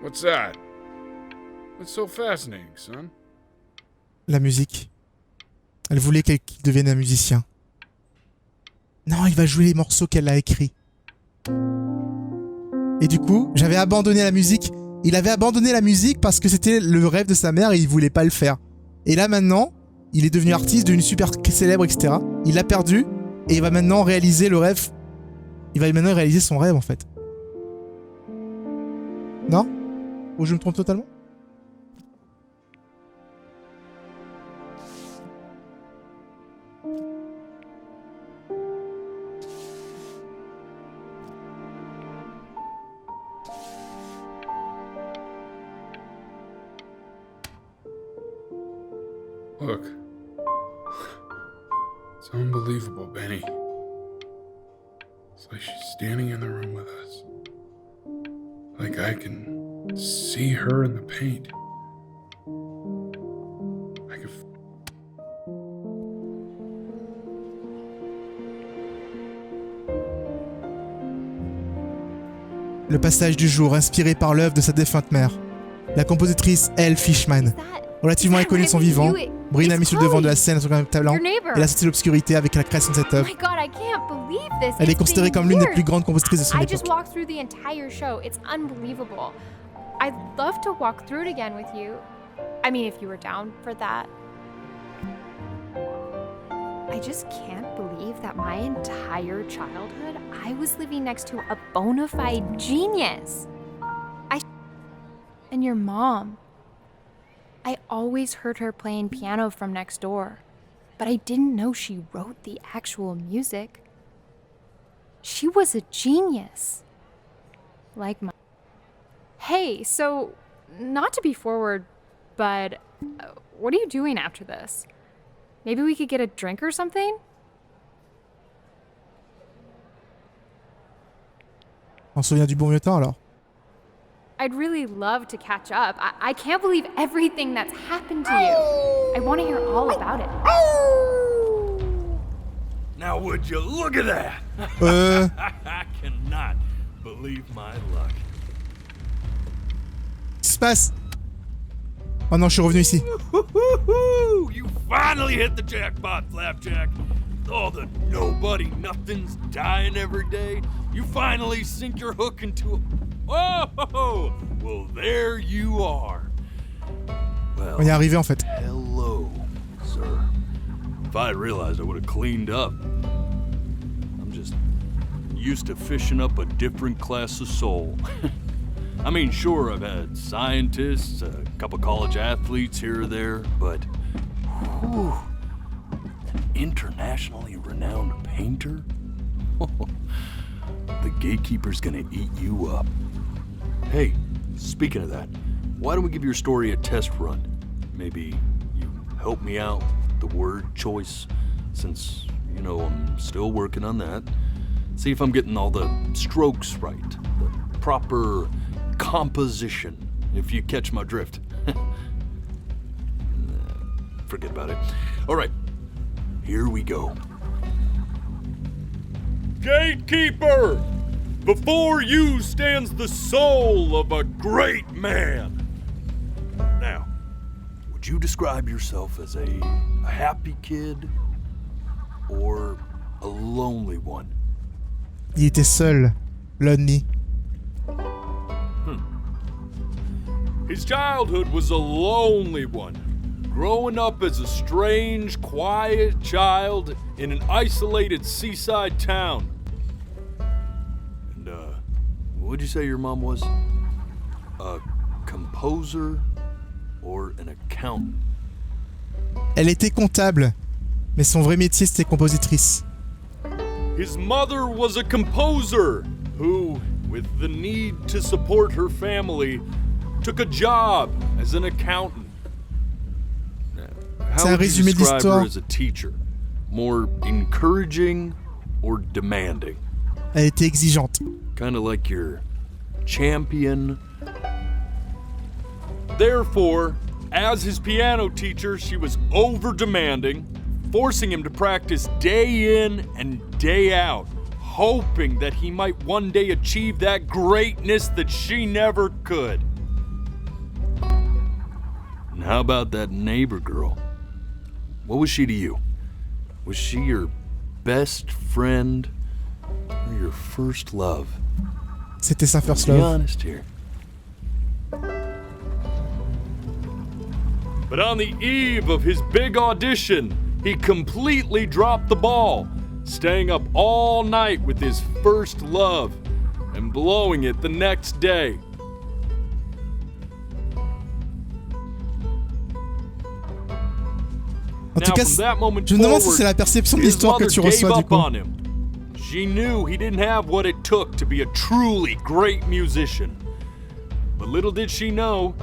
What's that? What's so fascinating, son? La musique. Elle voulait qu'il devienne un musicien. Non, il va jouer les morceaux qu'elle a écrits. Et du coup, j'avais abandonné la musique. Il avait abandonné la musique parce que c'était le rêve de sa mère et il voulait pas le faire. Et là maintenant, il est devenu artiste, devenu super célèbre, etc. Il l'a perdu et il va maintenant réaliser le rêve. Il va maintenant réaliser son rêve en fait. Non? Ou je me trompe totalement? Look. It's unbelievable, Benny. It's like she's standing in the room with us. Like I can see her in the paint. I can... Le passage du jour, inspiré par l'œuvre de sa défunte mère. La compositrice Elle Fishman, relativement inconnue de son vivant, brille a mis sur le devant de la scène à son talent et l'a sorti de l'obscurité avec la création de cette œuvre. Elle est considérée comme l'une des plus grandes compositrices de son époque. I just walked through the entire show. It's unbelievable. I'd love to walk through it again with you. I mean, if you were down for that. I just can't believe that my entire childhood, I was living next to a bona fide genius. And your mom. I always heard her playing piano from next door, but I didn't know she wrote the actual music. She was a genius. Like my... Hey, so, not to be forward, but what are you doing after this? Maybe we could get a drink or something? On se souvient du bon vieux temps alors? I'd really love to catch up. I can't believe everything that's happened to you. I want to hear all about it. Now would you look at that? I cannot believe my luck. Qu'est-ce qui se passe? Oh non, je suis revenu ici. You finally hit the jackpot, Flapjack. Oh, the nobody nothing's dying every day. You finally sink your hook into a... Oh, well, there you are. Well, on y est arrivé en fait. Hello, sir. If I had realized, I would have cleaned up. I'm just used to fishing up a different class of soul. I mean, sure, I've had scientists, a couple college athletes here or there, but whew, an internationally renowned painter? The gatekeeper's gonna eat you up. Hey, speaking of that, why don't we give your story a test run? Maybe you help me out with the word choice, since, you know, I'm still working on that. See if I'm getting all the strokes right, the proper composition, if you catch my drift. Forget about it. All right, here we go. Gatekeeper! Before you stands the soul of a great man. Now, would you describe yourself as a happy kid or a lonely one? Il était seul, lonely. His childhood was a lonely one, growing up as a strange, quiet child in an isolated seaside town. What'd you say your mom was? A composer or an accountant? Elle était comptable, mais son vrai métier c'était compositrice. His mother was a composer who, with the need to support her family, took a job as an accountant. How C'est un would you résumé de describe her l'histoire. as a teacher? More encouraging or demanding? Elle était exigeante. Kind of like your champion. Therefore, as his piano teacher, she was over-demanding, forcing him to practice day in and day out, hoping that he might one day achieve that greatness that she never could. And how about that neighbor girl? What was she to you? Was she your best friend or your first love? C'était sa first Be love. honest here. But on the eve of his big audition, he completely dropped the ball, staying up all night with his first love and blowing it the next day. En tout cas, je me demande si c'est la perception de l'histoire que tu reçois du coup. She knew he didn't have what it took to be a truly great musician. But little did she know,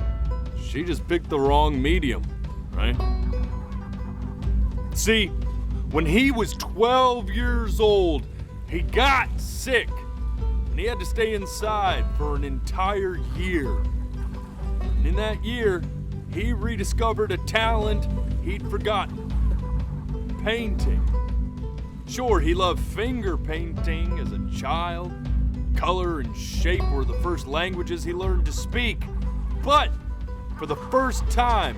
she just picked the wrong medium, right? See, when he was 12 years old, he got sick, and he had to stay inside for an entire year. And in that year, he rediscovered a talent he'd forgotten. Painting. Sure, he loved finger painting as a child. Color and shape were the first languages he learned to speak. But for the first time,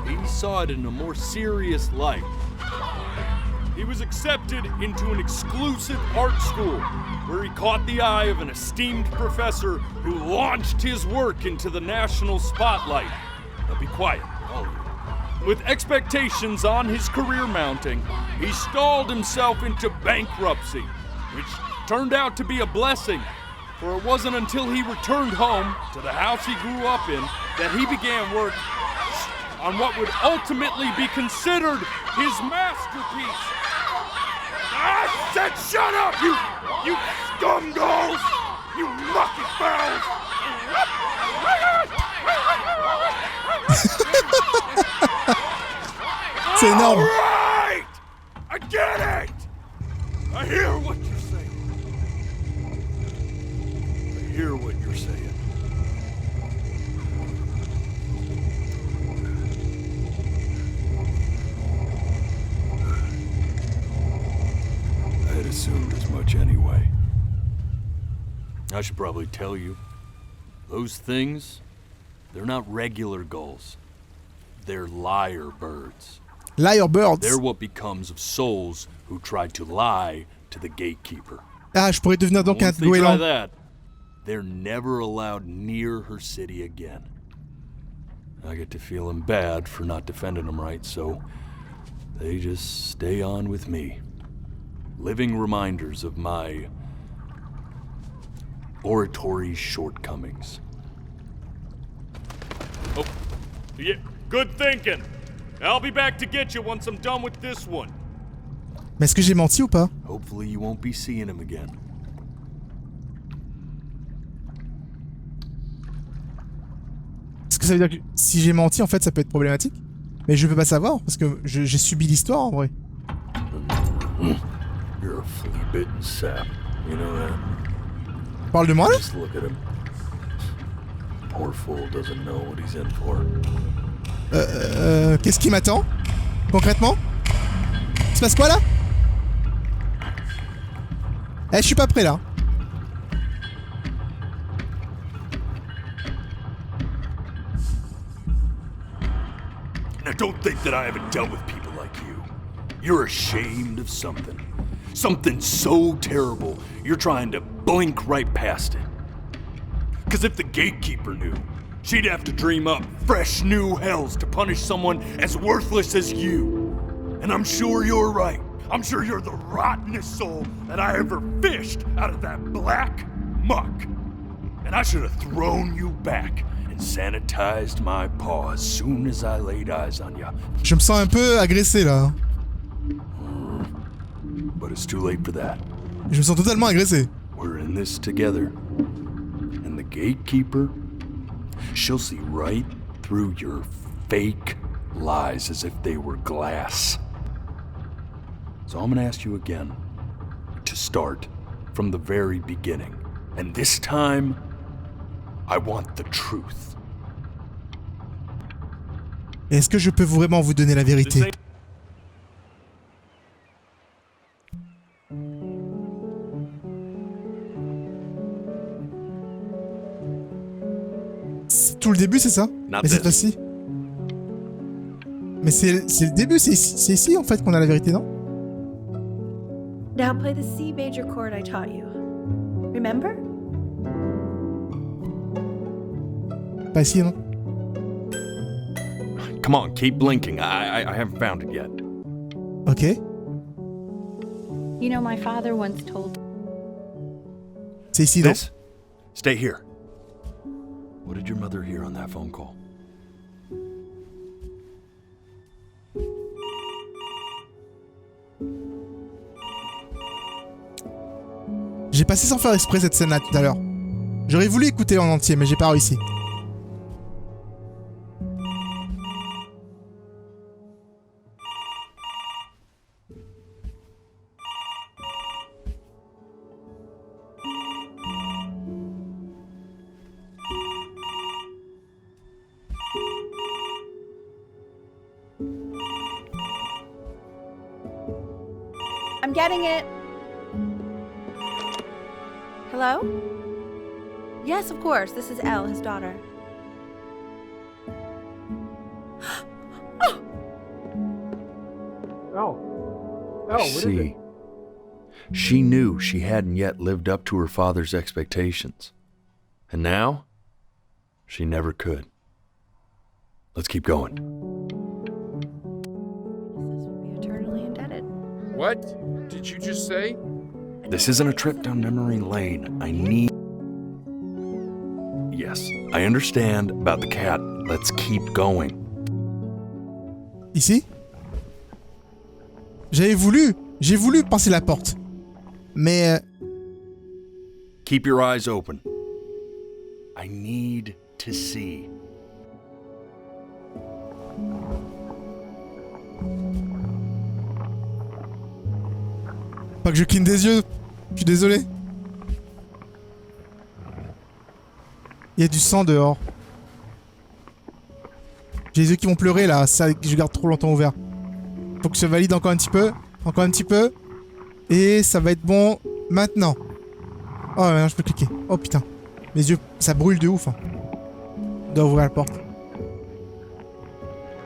he saw it in a more serious light. He was accepted into an exclusive art school where he caught the eye of an esteemed professor who launched his work into the national spotlight. Now be quiet, all of you. With expectations on his career mounting, he stalled himself into bankruptcy, which turned out to be a blessing, for it wasn't until he returned home to the house he grew up in that he began work on what would ultimately be considered his masterpiece. I said shut up, you scumballs! You lucky fowls! C'est énorme. All right! I get it! I hear what you're saying. I hear what you're saying. I had assumed as much anyway. I should probably tell you, those things, they're not regular gulls. They're lyre birds. Lyre birds. They're what becomes of souls who try to lie to the gatekeeper. Ah, je pourrais devenir donc un Once they try goéland. that, they're never allowed near her city again. I get to feeling bad for not defending them right, so they just stay on with me. Living reminders of my oratory shortcomings. Oh, yeah, good thinking. I'll be back to get you once I'm done with this one. Mais est-ce que j'ai menti ou pas? Hopefully you won't be seeing him again. Est-ce que ça veut dire que si j'ai menti, en fait, ça peut être problématique? Mais je peux pas savoir, parce que j'ai subi l'histoire, en vrai. You're a flea-bitten sap, you know that? Parle de moi, là? Just look at him. Poor fool doesn't know what he's in for. Qu'est-ce qui m'attend? Concrètement? Il se passe quoi, là? Eh, je suis pas prêt, là. Now don't think that I haven't dealt with people like you. You're ashamed of something. Something so terrible, you're trying to blink right past it. Because if the gatekeeper knew, she'd have to dream up fresh new hells to punish someone as worthless as you. And I'm sure you're right. I'm sure you're the rottenest soul that I ever fished out of that black muck. And I should have thrown you back and sanitized my paw as soon as I laid eyes on you. Je me sens un peu agressé, là. But it's too late for that. Je me sens totalement agressé. We're in this together. And the gatekeeper, she'll see right through your fake lies as if they were glass. So I'm gonna ask you again to start from the very beginning. And this time, I want the truth. Est-ce que je peux vraiment vous donner la vérité? C'est tout le début, c'est ça? Mais cette fois-ci? Mais c'est le début, c'est ici en fait qu'on a la vérité, non? Now play the C major chord I taught you. Remember? Pas ici, non? Come on, keep blinking. I haven't found it yet. Ok. You know, my father once told. C'est ici, non? This? Stay here. What did your mother hear on that phone call? J'ai passé sans faire exprès cette scène-là tout à l'heure. J'aurais voulu écouter en entier, mais j'ai pas réussi. I'm getting it. Hello? Yes, of course. This is Elle, his daughter. Oh, what is it? See, she knew she hadn't yet lived up to her father's expectations. And now, she never could. Let's keep going. We'll be eternally indebted. What did you just say? This isn't a trip down memory lane. I need... Yes, I understand about the cat. Let's keep going. Ici? J'ai voulu passer la porte. Mais... Keep your eyes open. I need to see. Pas que je cligne des yeux. Je suis désolé. Il y a du sang dehors. J'ai les yeux qui vont pleurer là, ça, je garde trop longtemps ouvert. Faut que je valide encore un petit peu. Encore un petit peu. Et ça va être bon maintenant. Oh maintenant je peux cliquer. Oh putain. Mes yeux, ça brûle de ouf. Hein. Je dois ouvrir la porte.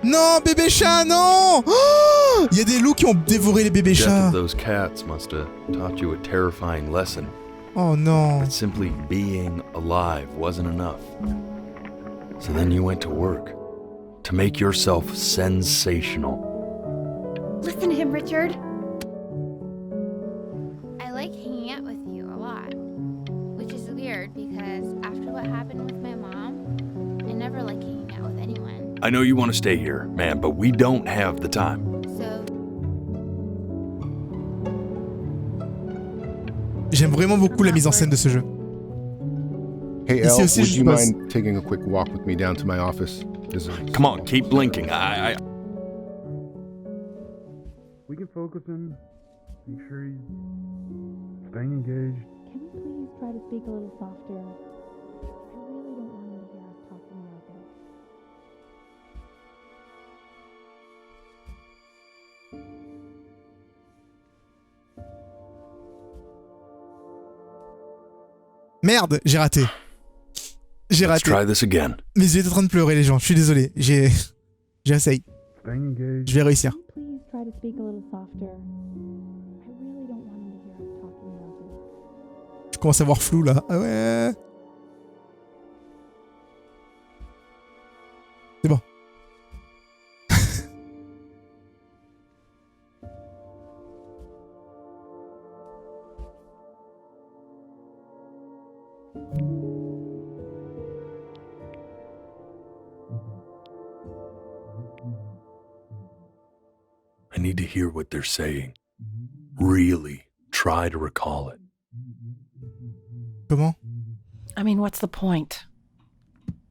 Non, bébé chat, non! Oh, il y a des loups qui ont dévoré les bébés Death chats. of those cats must have taught you a terrifying lesson. Oh non. That simply being alive wasn't enough. So then you went to work to make yourself sensational. Listen to him, Richard. I like hanging out with you a lot, which is weird because after what happened with my mom, I never like hanging out with anyone. I know you want to stay here, man, but we don't have the time. So J'aime vraiment beaucoup la mise en scène de ce jeu. Hey, Ici Elle, aussi, would je you passe. mind taking a quick walk with me down to my office? Come on, keep blinking. I We can focus him. Make sure he's staying engaged. Can we please try to speak a little softer? I really don't want him to hear us talking like this. Merde, j'ai raté. J'ai Let's raté. try this again. Mes yeux étaient en train de pleurer les gens, je suis désolé. J'essaye. Staying engaged. Je vais réussir. Please try to speak a little softer. I really don't want him to hear us talking like this. Je commence à voir flou là. Ah ouais. C'est bon. I need to hear what they're saying. Really try to recall it. Comment? I mean, what's the point?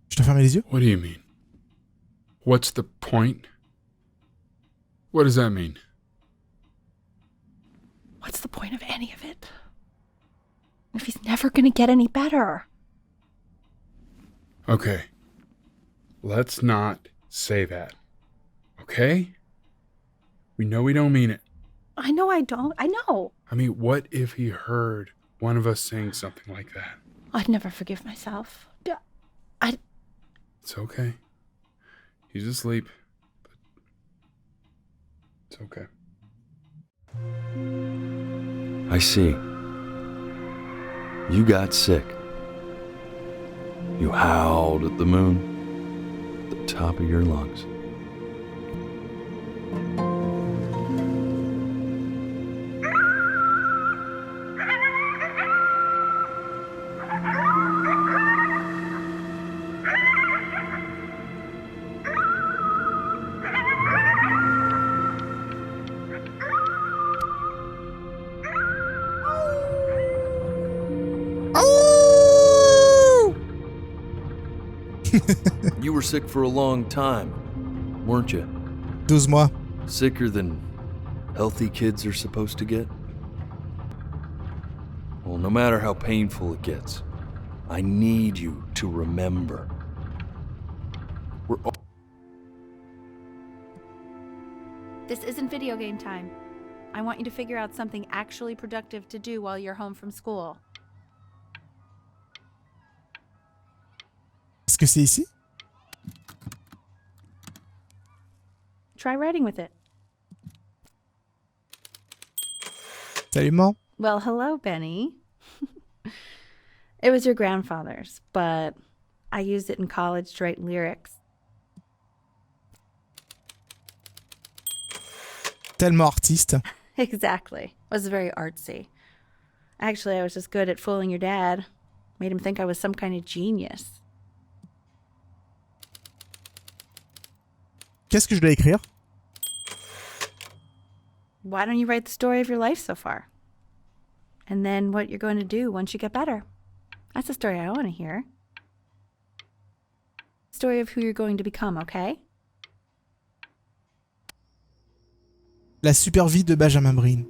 Je dois fermer les yeux? What do you mean? What's the point? What does that mean? What's the point of any of it? If he's never gonna get any better. Okay. Let's not say that. Okay? We know we don't mean it. I know I don't. I know. I mean, what if he heard one of us saying something like that? I'd never forgive myself. It's okay. He's asleep. But it's okay. I see. You got sick. You howled at the moon, at the top of your lungs. You were sick for a long time, weren't you? 12 mois. Sicker than healthy kids are supposed to get? Well, no matter how painful it gets, I need you to remember. We're all... This isn't video game time. I want you to figure out something actually productive to do while you're home from school. Est-ce que c'est ici? Try writing with it. Salut, maman. Well, hello, Benny. It was your grandfather's, but I used it in college to write lyrics. Tellement artiste. Exactly. It was very artsy. Actually, I was just good at fooling your dad. Made him think I was some kind of genius. Qu'est-ce que je dois écrire? Why don't you write the story of your life so far? And then what you're going to do once you get better. That's the story I want to hear. Story of who you're going to become, okay? La super vie de Benjamin Breen.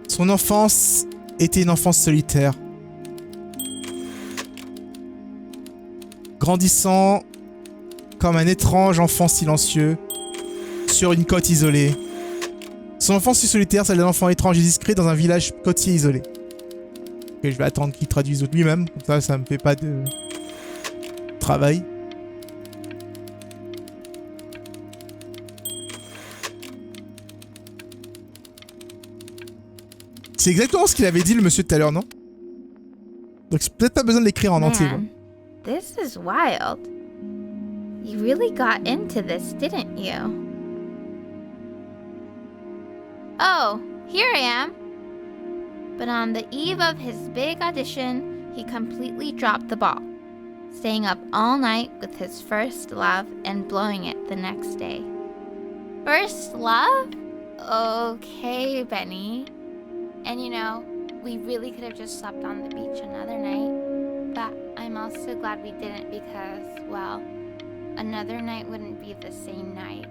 Son enfance était une enfance solitaire. Grandissant comme un étrange enfant silencieux sur une côte isolée. Son enfance fut solitaire, celle d'un enfant étrange et discret dans un village côtier isolé. Ok, je vais attendre qu'il traduise lui-même, comme ça me fait pas de travail. C'est exactement ce qu'il avait dit le monsieur tout à l'heure, non? Donc c'est peut-être pas besoin de l'écrire en entier. Man, this is wild. You really got into this, didn't you? Oh, here I am. But on the eve of his big audition, he completely dropped the ball, staying up all night with his first love and blowing it the next day. First love? Okay, Benny. And you know, we really could have just slept on the beach another night, but I'm also glad we didn't because, well, another night wouldn't be the same night,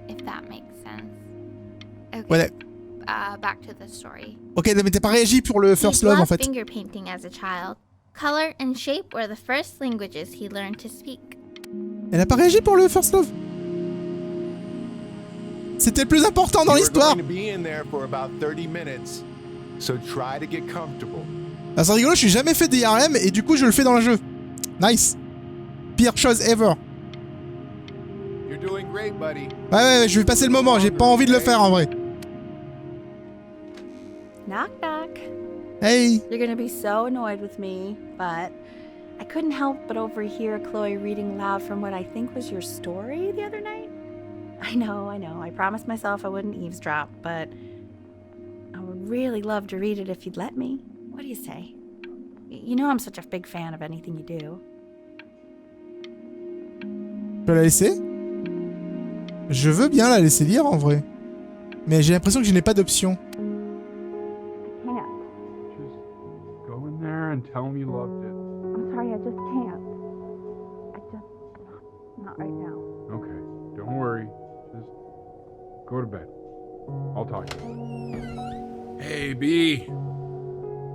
if that makes sense. Okay, Ouais, back to the story. ok, mais t'as pas réagi pour le first He love en loved fait. finger painting as a child. Color and shape were the first languages he learned to speak. Elle a pas réagi pour le first love. C'était le plus important dans l'histoire. Ah, c'est rigolo, je suis jamais fait d'IRM et du coup je le fais dans le jeu. Nice. Pire chose ever. Ouais, je vais passer le moment, j'ai pas envie de le faire en vrai. Knock, knock. Hey. You're gonna be so annoyed with me, but I couldn't help but overhear Chloe reading loud from what I think was your story the other night. I know. I promised myself I wouldn't eavesdrop, but I would really love to read it if you'd let me. What do you say? You know I'm such a big fan of anything you do. Je peux la laisser? Je veux bien la laisser lire en vrai. Mais j'ai l'impression que je n'ai pas d'option. Go in there and tell him you loved it. I'm sorry, I just can't. right now. Okay, don't worry. Just go to bed. I'll talk to you. Hey, B.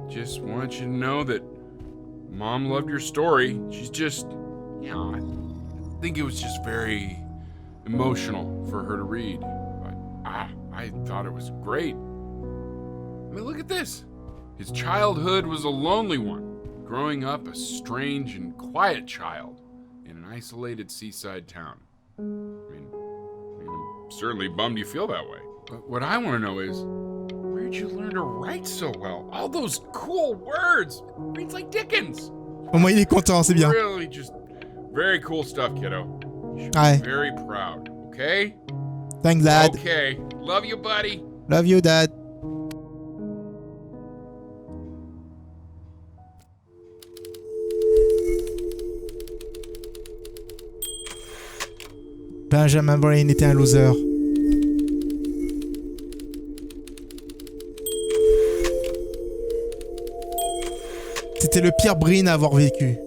Just want you to know that Mom loved your story. She's just, I think it was just very emotional for her to read. But I thought it was great. I mean, look at this. His childhood was a lonely one, growing up a strange and quiet child in an isolated seaside town. I mean, I'm certainly bummed you feel that way. But what I want to know is, where'd you learn to write so well? All those cool words. Reads like Dickens. Au moins il est content, c'est bien. Really just very cool stuff, kiddo. You should Ouais. be very proud, okay? Thanks, Dad. Okay. Love you, buddy. Love you, Dad. Benjamin Brain était un loser. C'était le pire Brain à avoir vécu.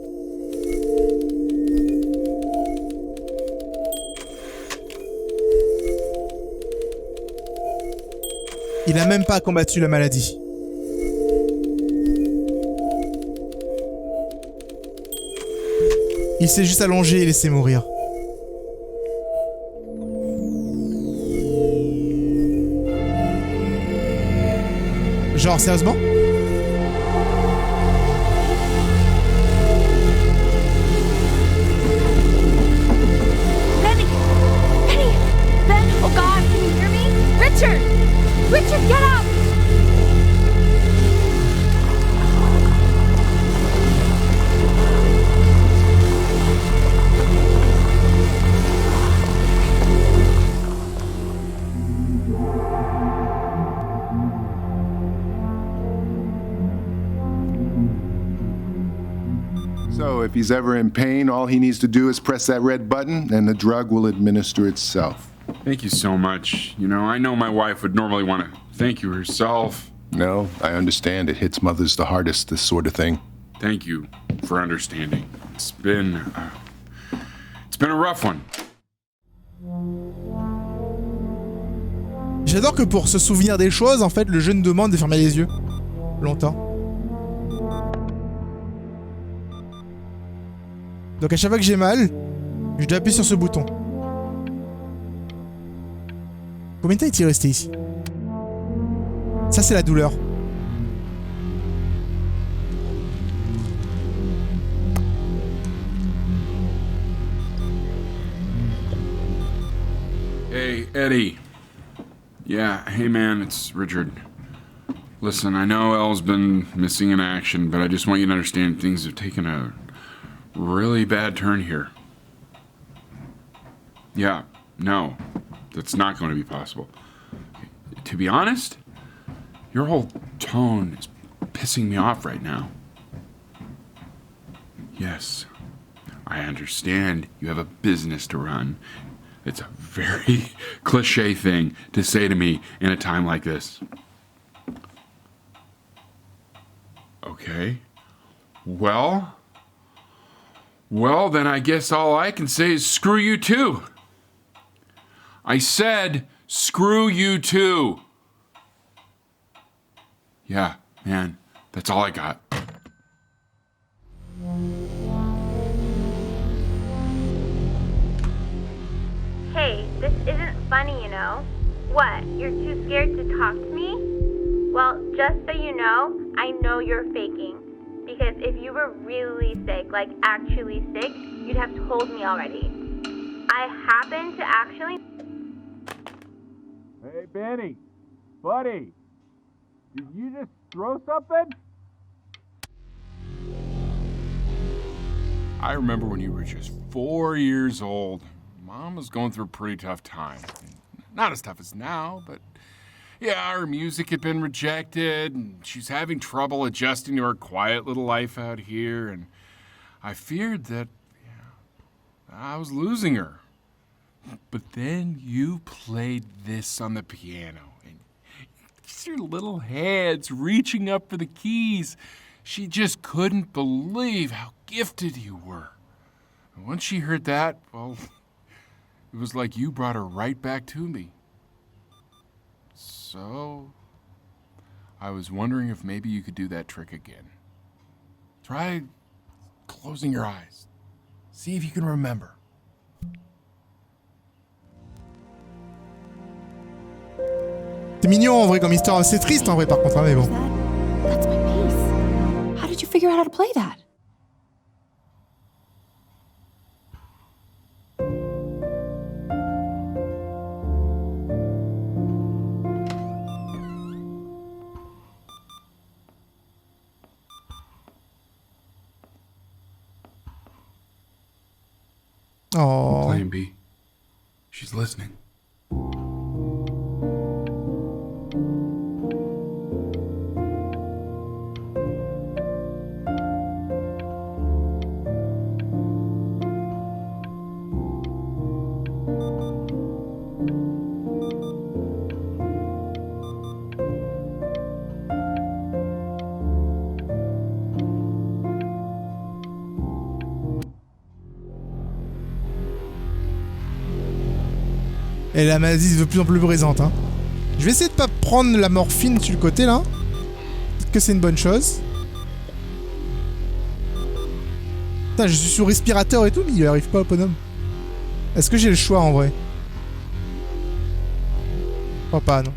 Il a même pas combattu la maladie. Il s'est juste allongé et laissé mourir. Genre, sérieusement? Benny! Benny! Ben! Oh God, can you hear me? Richard! Richard, get up! So if he's ever in pain, all he needs to do is press that red button and the drug will administer itself. Thank you so much. You know, I know my wife would normally want to thank you herself. No, I understand. It hits mothers the hardest, this sort of thing. Thank you for understanding. It's been a rough one. J'adore que pour se souvenir des choses, en fait, le jeu nous demande de fermer les yeux. Longtemps. Donc à chaque fois que j'ai mal, je dois appuyer sur ce bouton. Combien de temps est-il resté ici? Ça, c'est la douleur. Hey, Eddie. Yeah, hey man, it's Richard. Listen, I know Elle's been missing in action, but I just want you to understand things have taken a really bad turn here. Yeah, no, that's not going to be possible. To be honest, your whole tone is pissing me off right now. Yes, I understand you have a business to run. It's a very cliche thing to say to me in a time like this. Okay. Well, then I guess all I can say is screw you too. I said screw you too. Yeah, man, that's all I got. Hey, this isn't funny, you know. What, you're too scared to talk to me? Well, just so you know you're faking. Because if you were really sick, like actually sick, you'd have told me already. I happen to actually... Hey, Benny. Buddy. Did you just throw something? I remember when you were just 4 years old. Mom was going through a pretty tough time. Not as tough as now, but yeah, her music had been rejected, and she's having trouble adjusting to her quiet little life out here, and I feared that I was losing her. But then you played this on the piano, and just your little hands reaching up for the keys. She just couldn't believe how gifted you were. And once she heard that, well, It was like you brought her right back to me. So, I was wondering if maybe you could do that trick again. Try closing your eyes. See if you can remember. C'est mignon en vrai comme histoire. C'est triste en vrai par contre, hein, mais bon. That's my piece. How did you figure out how to play that? Oh. Playing B. She's listening. Et la maladie se veut de plus en plus présente. Hein. Je vais essayer de pas prendre la morphine sur le côté là. Peut-être que c'est une bonne chose. Putain, je suis sous respirateur et tout, mais il arrive pas au bonhomme. Est-ce que j'ai le choix en vrai? Je crois pas, non.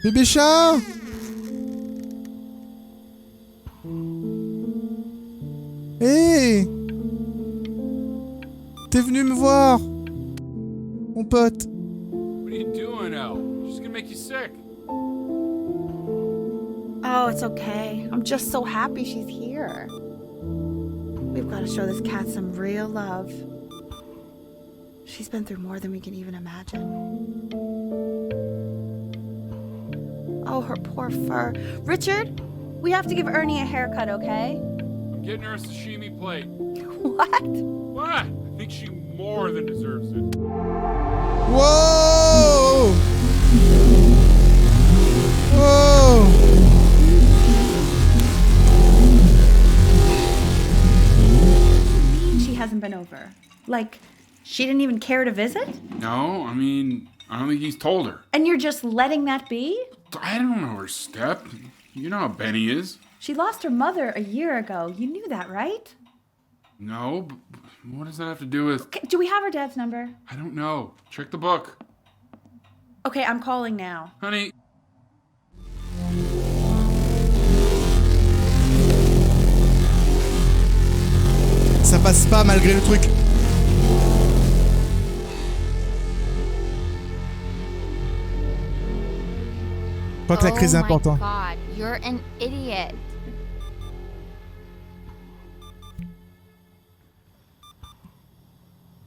Bébé chat! Hé hey, t'es venu me voir, mon pote. What are you doing, Al? She's gonna make you sick. Oh, it's okay. I'm just so happy she's here. We've got to show this cat some real love. She's been through more than we can even imagine. Oh, her poor fur. Richard, we have to give Ernie a haircut, okay? I'm getting her a sashimi plate. What? What? I think she more than deserves it. Whoa! Whoa! She hasn't been over. Like, she didn't even care to visit? No, I mean, I don't think he's told her. And you're just letting that be? I don't know her step. You know how Benny is. She lost her mother a year ago. You knew that, right? No, but what does that have to do with... Okay, do we have her dad's number? I don't know. Check the book. Okay, I'm calling now. Honey. Ça passe pas malgré le truc. Je crois que la crise est importante. Oh my God, you're an idiot.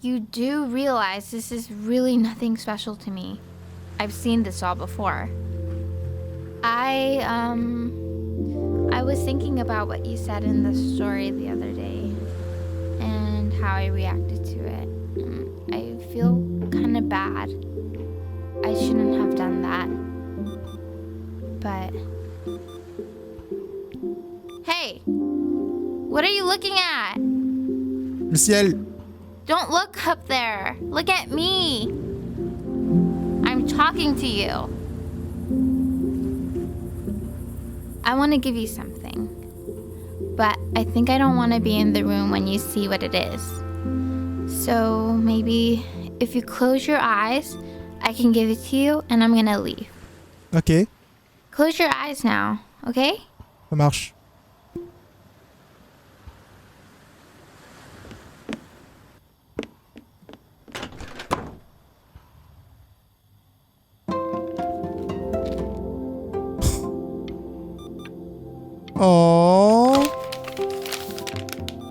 You do realize this is really nothing special to me. I've seen this all before. I was thinking about what you said in the story the other day and how I reacted to it. I feel kind of bad. I shouldn't have done that. But hey, what are you looking at? Le ciel. Don't look up there. Look at me. I'm talking to you. I want to give you something, but I think I don't want to be in the room when you see what it is. So maybe if you close your eyes, I can give it to you and I'm gonna leave. Ok. Close your eyes now, okay? Ça marche. Oh.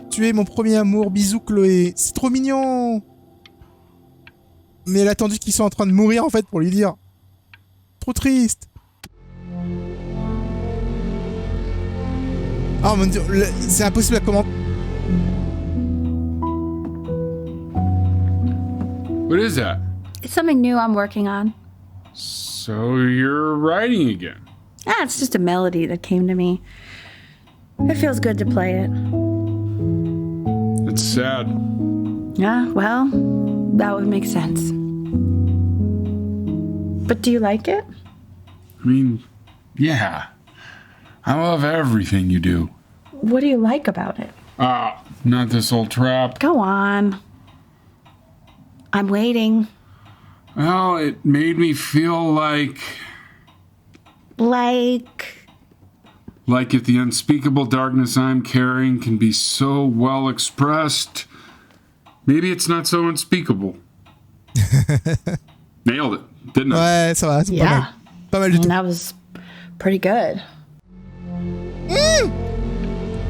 Tu es mon premier amour, bisous Chloé. C'est trop mignon. Mais elle a attendu qu'ils soient en train de mourir en fait pour lui dire. Trop triste. Oh mon dieu, c'est impossible à commenter. What is that? It's something new I'm working on. So you're writing again? Ah, it's just a melody that came to me. It feels good to play it. It's sad. Yeah, well, that would make sense. But do you like it? I mean, yeah. I love everything you do. What do you like about it? Not this old trap. Go on. I'm waiting. Well, it made me feel like if the unspeakable darkness I'm carrying can be so well expressed, maybe it's not so unspeakable. Nailed it, didn't I? Ouais, ça va, c'est pas mal. Pas mal du tout. That was pretty good.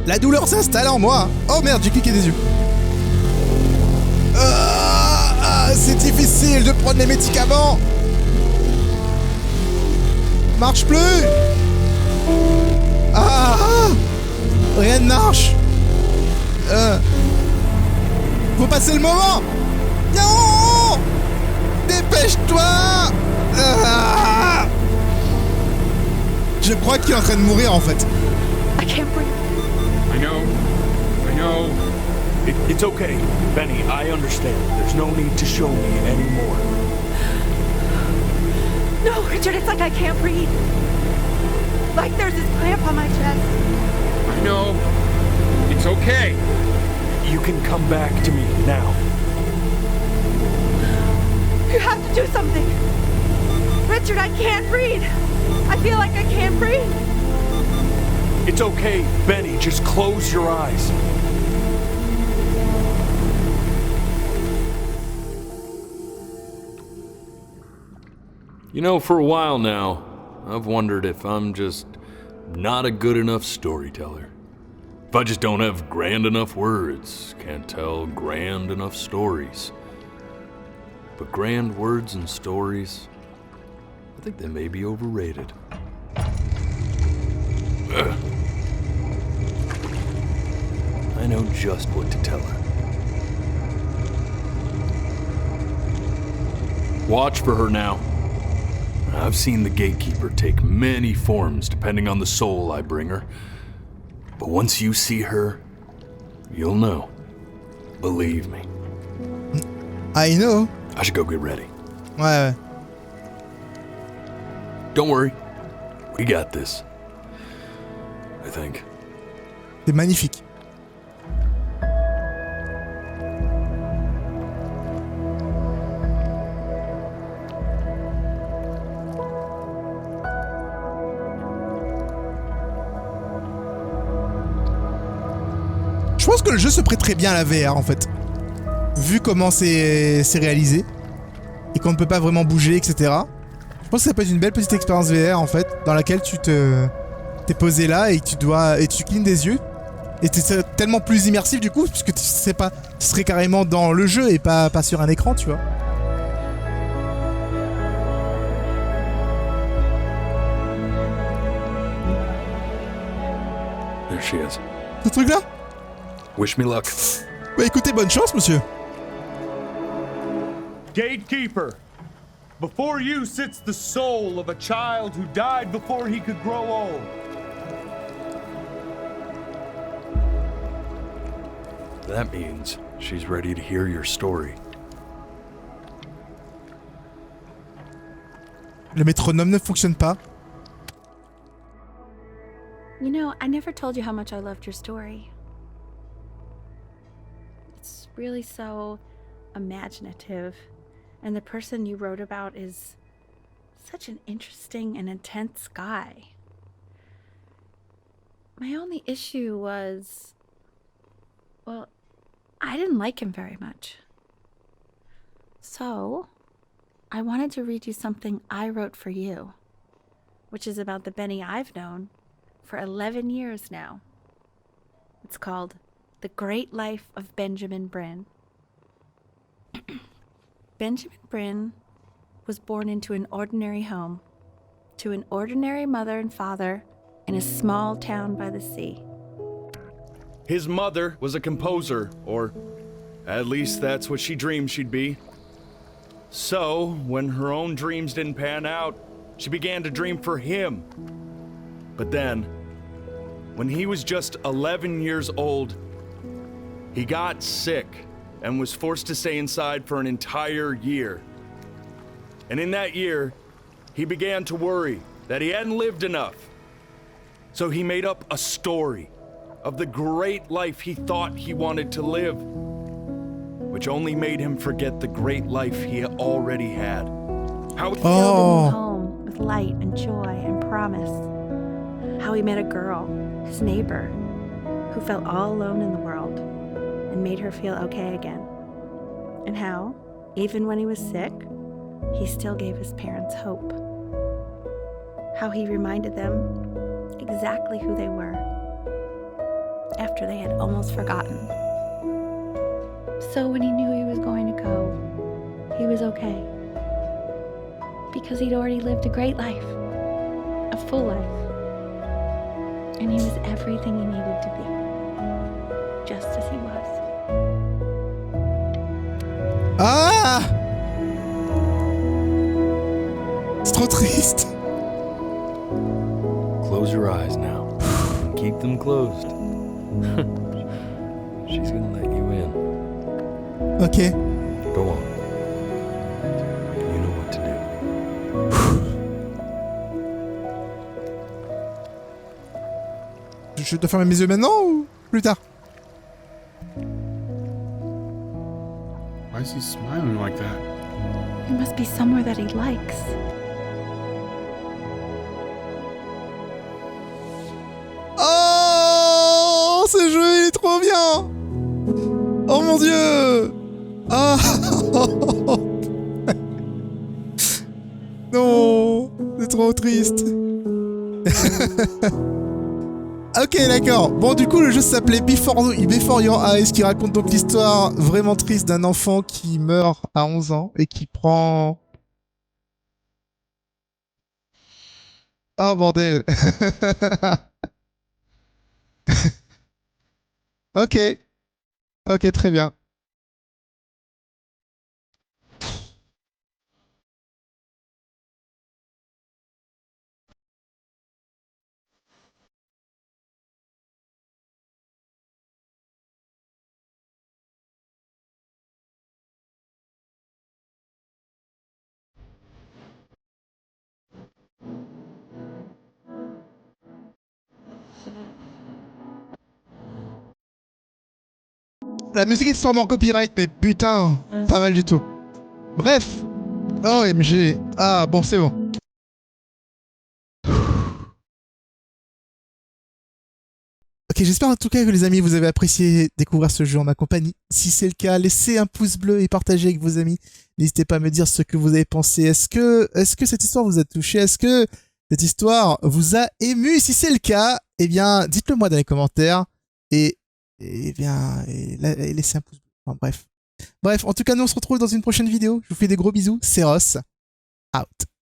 La douleur s'installe en moi. Oh merde, j'ai cliqué des yeux. C'est difficile de prendre les médicaments. Marche plus. Rien ne marche. Faut passer le moment. Non. Dépêche-toi. Je crois qu'il est en train de mourir en fait. I can't breathe. I know. It's okay, Benny, I understand. There's no need to show me anymore. No, Richard, it's like I can't breathe. Like there's this cramp on my chest. I know. It's okay. You can come back to me now. You have to do something. Richard, I can't breathe. I feel like I can't breathe. It's okay, Benny, just close your eyes. You know, for a while now, I've wondered if I'm just not a good enough storyteller. If I just don't have grand enough words, can't tell grand enough stories. But grand words and stories, I think they may be overrated. I know just what to tell her. Watch for her now. I've seen the gatekeeper take many forms depending on the soul I bring her. But once you see her, you'll know. Believe me. I know. I should go get ready. Ouais. Don't worry. We got this. I think. C'est magnifique. Je pense que le jeu se prête très bien à la VR en fait. Vu comment c'est réalisé et qu'on ne peut pas vraiment bouger, etc. Je pense que ça peut être une belle petite expérience VR en fait, dans laquelle t'es posé là et tu clignes des yeux. Et c'est tellement plus immersif du coup, puisque tu serais carrément dans le jeu et pas sur un écran, tu vois. There she is. Ce truc là? Wish me luck. Bah écoutez, bonne chance, monsieur. Gatekeeper, before you sits the soul of a child who died before he could grow old. That means she's ready to hear your story. Le métronome ne fonctionne pas. You know, I never told you how much I loved your story. It's really so imaginative, and the person you wrote about is such an interesting and intense guy. My only issue was, well, I didn't like him very much. So, I wanted to read you something I wrote for you, which is about the Benny I've known for 11 years now. It's called The Great Life of Benjamin Bryn. Benjamin Bryn was born into an ordinary home, to an ordinary mother and father in a small town by the sea. His mother was a composer, or at least that's what she dreamed she'd be. So, when her own dreams didn't pan out, she began to dream for him. But then, when he was just 11 years old, He got sick and was forced to stay inside for an entire year. And in that year, he began to worry that he hadn't lived enough. So he made up a story of the great life he thought he wanted to live, which only made him forget the great life he already had. How Filled a new home with light and joy and promise. How he met a girl, his neighbor, who felt all alone in the world and made her feel okay again. And how, even when he was sick, he still gave his parents hope. How he reminded them exactly who they were after they had almost forgotten. So when he knew he was going to go, he was okay. Because he'd already lived a great life, a full life. And he was everything he needed to be, just as he was. Ah! C'est trop triste. Close your eyes now. And keep them closed. She's gonna let you in. Ok. Go on. You know what to do. Je dois fermer mes yeux maintenant ou plus tard? Why is he smiling like that? He must be somewhere that he likes. Oh, ce jeu il est trop bien. Oh mon dieu. Ah. Non, c'est trop triste. Ok, d'accord. Bon, du coup, le jeu s'appelait Before Your Eyes, qui raconte donc l'histoire vraiment triste d'un enfant qui meurt à 11 ans et qui prend... Oh, bordel. Ok. Ok, très bien. La musique est sûrement en copyright, mais putain, pas mal du tout. Bref. OMG. Ah, bon, c'est bon. Ok, j'espère en tout cas que les amis, vous avez apprécié découvrir ce jeu en ma compagnie. Si c'est le cas, laissez un pouce bleu et partagez avec vos amis. N'hésitez pas à me dire ce que vous avez pensé. Est-ce que cette histoire vous a touché? Est-ce que cette histoire vous a ému? Si c'est le cas, eh bien, dites-le moi dans les commentaires. Et laissez un pouce bleu. Enfin, bref. Bref, en tout cas, nous on se retrouve dans une prochaine vidéo. Je vous fais des gros bisous. Seroths, out.